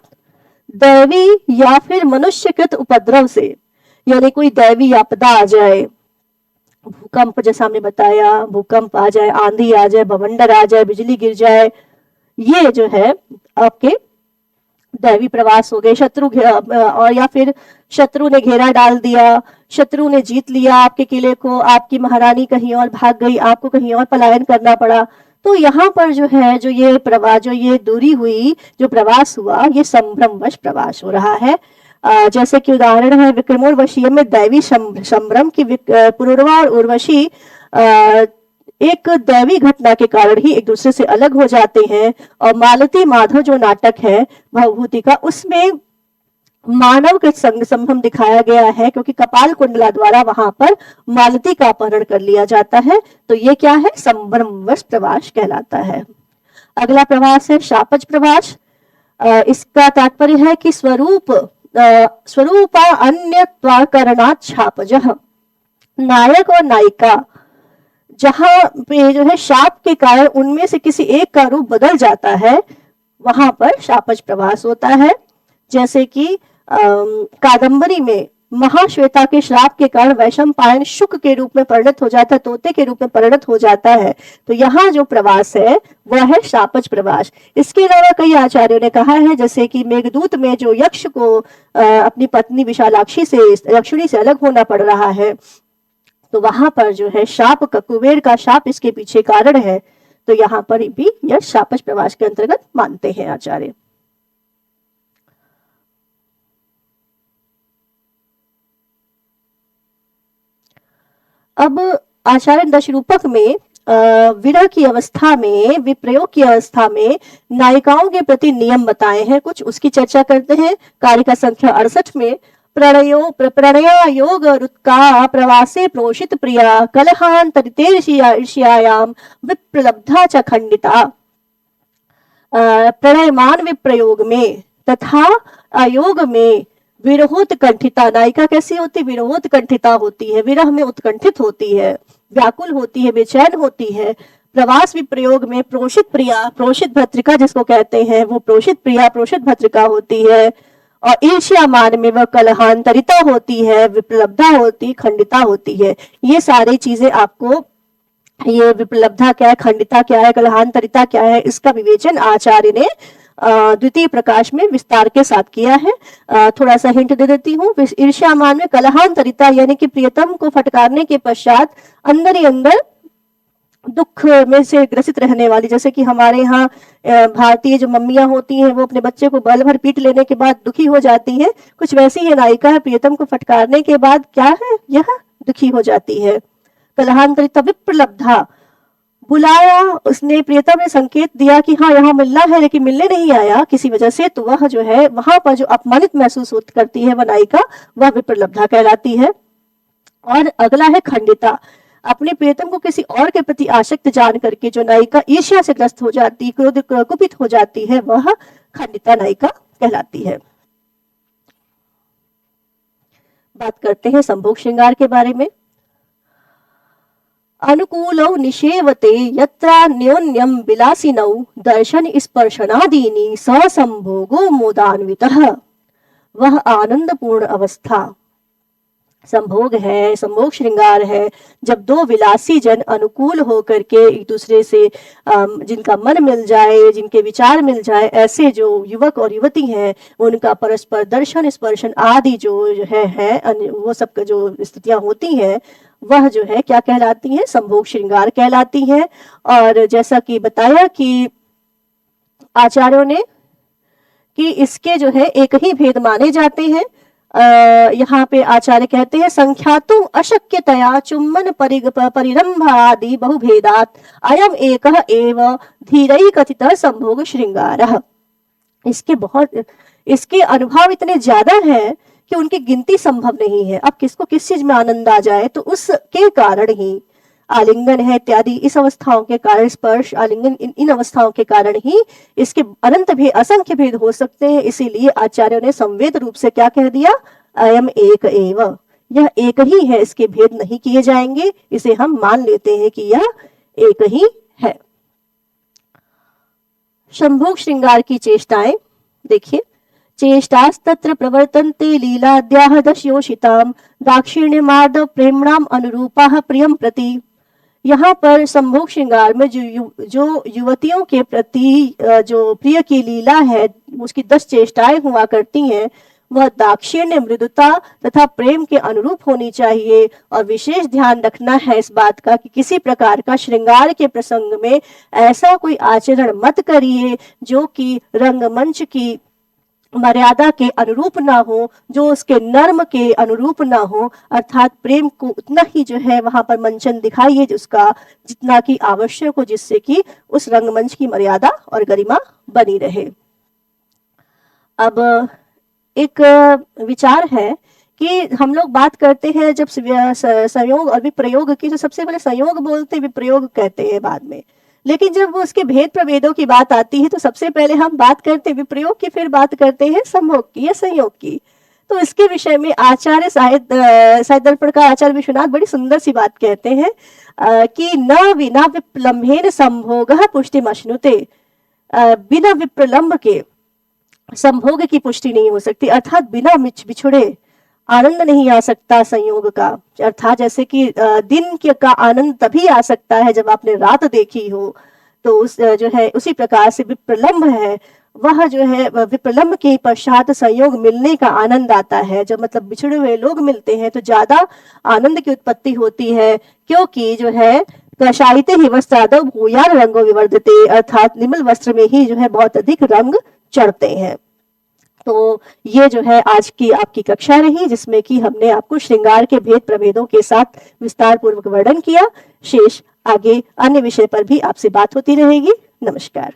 दैवी या फिर मनुष्यकृत उपद्रव से, यानी कोई दैवी आपदा आ जाए, भूकंप जैसा हमने बताया, भूकंप आ जाए, आंधी आ जाए, बवंडर आ जाए, बिजली गिर जाए, ये जो है आपके दैवी प्रवास हो गए। शत्रु और या फिर शत्रु ने घेरा डाल दिया, शत्रु ने जीत लिया आपके किले को, आपकी महारानी कहीं और भाग गई, आपको कहीं और पलायन करना पड़ा, तो यहाँ पर जो है जो ये प्रवास, जो ये दूरी हुई, जो प्रवास हुआ, ये संभ्रमवश प्रवास हो रहा है। जैसे कि उदाहरण है विक्रमोर्वशीय में दैवी संभ्रम की, पुरुरवा और उर्वशी एक दैवी घटना के कारण ही एक दूसरे से अलग हो जाते हैं। और मालती माधव जो नाटक है भवभूति का, उसमें मानव के संभ्रम दिखाया गया है, क्योंकि कपाल कुंडला द्वारा वहां पर मालती का अपहरण कर लिया जाता है। तो ये क्या है, संभ्रमवश प्रवास कहलाता है। अगला प्रवास है शापज प्रवास। इसका तात्पर्य है कि स्वरूपा अन्यत्वाकरणात् शापजः, नायक और नायिका जहां पे जो है शाप के कारण उनमें से किसी एक का रूप बदल जाता है, वहां पर शापज प्रवास होता है। जैसे कि कादंबरी में महाश्वेता के श्राप के कारण वैशंपायन शुक के रूप में परिणत हो जाता है, तोते के रूप में परिणत हो जाता है। तो यहाँ जो प्रवास है वह है शापज प्रवास। इसके अलावा कई आचार्यों ने कहा है, जैसे कि मेघदूत में जो यक्ष को अपनी पत्नी विशालाक्षी से, लक्ष्मी से अलग होना पड़ रहा है, तो वहां पर जो है शाप का, कुबेर का शाप इसके पीछे कारण है। तो यहाँ पर भी यह शापज प्रवास के अंतर्गत मानते हैं आचार्य। अब आचार्य दशरूपक में विरह की अवस्था में, विप्रयोग की अवस्था में नायिकाओं के प्रति नियम बताए हैं कुछ, उसकी चर्चा करते हैं। कारिका संख्या 68 में प्रणयायोग रुत्का प्रवासे प्रोषित प्रिया कलहांतरितेर्ष्यायाम विप्रलब्धा च खंडिता। प्रणयमान विप्रयोग में तथा अयोग में विरहोत्कंठिता, नायिका कैसी होती, विरहोत्कंठिता होती है, विरह में उत्कंठित होती है, व्याकुल होती है, बेचैन होती है। प्रवास विप्रयोग में प्रोषित प्रिया, प्रोषित भद्रिका जिसको कहते हैं, वो प्रोषित प्रिया, प्रोषित भद्रिका होती है। और ईर्ष्या मान में वह कलहांतरिता होती है, विप्लब्धा होती, खंडिता होती है। ये सारी चीजें आपको, ये विप्लब्धा क्या है, खंडिता क्या है, कलहांतरिता क्या है, इसका विवेचन आचार्य ने द्वितीय प्रकाश में विस्तार के साथ किया है। थोड़ा सा हिंट दे देती हूँ। ईर्ष्यामान में कलहांतरिता यानी कि प्रियतम को फटकारने के पश्चात अंदर ही अंदर दुख में से ग्रसित रहने वाली, जैसे कि हमारे यहाँ भारतीय जो मम्मियां होती हैं वो अपने बच्चे को बल भर पीट लेने के बाद दुखी हो जाती हैं, कुछ वैसी ही नायिका है, प्रियतम को फटकारने के बाद क्या है, यह दुखी हो जाती है। कलहांतरिता विप्रलब्धा, बुलाया उसने, प्रियतम ने संकेत दिया कि हाँ यहाँ मिलना है, लेकिन मिलने नहीं आया किसी वजह से, तो वह जो है वहां पर जो अपमानित महसूस करती है वह नायिका, वह विप्रलब्धा कहलाती है। और अगला है खंडिता, अपने प्रियतम को किसी और के प्रति आसक्त जान करके जो नायिका ईर्ष्या से ग्रस्त हो जाती, क्रोध कुपित हो जाती है, वह खंडिता नायिका कहलाती है। बात करते हैं संभोग श्रृंगार के बारे में। अनुकूलौ निषेवते यत्रान्योन्यं विलासिनौ दर्शन स्पर्शनादीनि स संभोगो मोदान्वितः, वह आनंदपूर्ण अवस्था संभोग है, संभोग श्रृंगार है, जब दो विलासी जन अनुकूल होकर के एक दूसरे से जिनका मन मिल जाए, जिनके विचार मिल जाए, ऐसे जो युवक और युवती हैं उनका परस्पर दर्शन स्पर्शन आदि जो है वो सब जो स्थितियां होती हैं वह जो है क्या कहलाती हैं, संभोग श्रृंगार कहलाती हैं। और जैसा कि बताया कि आचार्यों ने कि इसके जो है एक ही भेद माने जाते हैं। यहाँ पे आचार्य कहते हैं संख्यातुम अशक्यतया चुम्बन परिरंभ आदि बहुभेदात अयम एकः एव धीरै कथितः संभोग श्रृंगारः। इसके अनुभव इतने ज्यादा हैं कि उनकी गिनती संभव नहीं है। अब किसको किस चीज में आनंद आ जाए तो उसके कारण ही आलिंगन है इत्यादि, इस अवस्थाओं के कारण, स्पर्श आलिंगन इन अवस्थाओं के कारण ही इसके अनंत भेद, असंख्य भेद हो सकते हैं। इसीलिए आचार्यों ने संवेद रूप से क्या कह दिया, अयम एक एव, यह एक ही है, इसके भेद नहीं किए जाएंगे, इसे हम मान लेते हैं कि यह एक ही है। संभोग श्रृंगार की चेष्टाएं देखिए, चेष्टास्तत्र प्रवर्तन्ते लीलाद्याः दशयोषिताम् दाक्षिण्यमार्दव प्रेम्णाम अनुरूपाः प्रियम प्रति। यहाँ पर संभोग श्रृंगार में जो युवतियों के प्रति जो प्रिय की लीला है उसकी 10 चेष्टाएं हुआ करती हैं, वह दाक्षिण्य, मृदुता तथा प्रेम के अनुरूप होनी चाहिए। और विशेष ध्यान रखना है इस बात का कि किसी प्रकार का श्रृंगार के प्रसंग में ऐसा कोई आचरण मत करिए जो कि रंगमंच की मर्यादा के अनुरूप ना हो, जो उसके नर्म के अनुरूप ना हो, अर्थात प्रेम को उतना ही जो है वहां पर मंचन दिखाइए जिसका जितना की आवश्यक हो, जिससे कि उस रंगमंच की मर्यादा और गरिमा बनी रहे। अब एक विचार है कि हम लोग बात करते हैं जब संयोग और विप्रयोग की, तो सबसे पहले संयोग बोलते, विप्रयोग कहते हैं बाद में, लेकिन जब वो उसके भेद प्रभेदों की बात आती है तो सबसे पहले हम बात करते हैं विप्रयोग की, फिर बात करते हैं संभोग की या संयोग की। तो इसके विषय में आचार्य साहित्य दर्पण का आचार्य विश्वनाथ बड़ी सुंदर सी बात कहते हैं कि न विना विप्रलम्भेन संभोगः पुष्टिमश्नुते, बिना विप्रलम्भ के संभोग की पुष्टि नहीं हो सकती, अर्थात बिना बिछुड़े आनंद नहीं आ सकता संयोग का। अर्थात जैसे कि दिन का आनंद तभी आ सकता है जब आपने रात देखी हो, तो उस जो है उसी प्रकार से विप्रलम्भ है, वह जो है विप्रलम्भ के पश्चात संयोग मिलने का आनंद आता है। जब मतलब बिछड़े हुए लोग मिलते हैं तो ज्यादा आनंद की उत्पत्ति होती है, क्योंकि जो है कशायिते ही वस्त्रादौ भूयान रंगो विवर्धते, अर्थात निम्न वस्त्र में ही जो है बहुत अधिक रंग चढ़ते हैं। तो ये जो है आज की आपकी कक्षा रही, जिसमें कि हमने आपको श्रृंगार के भेद प्रभेदों के साथ विस्तार पूर्वक वर्णन किया। शेष आगे अन्य विषय पर भी आपसे बात होती रहेगी। नमस्कार।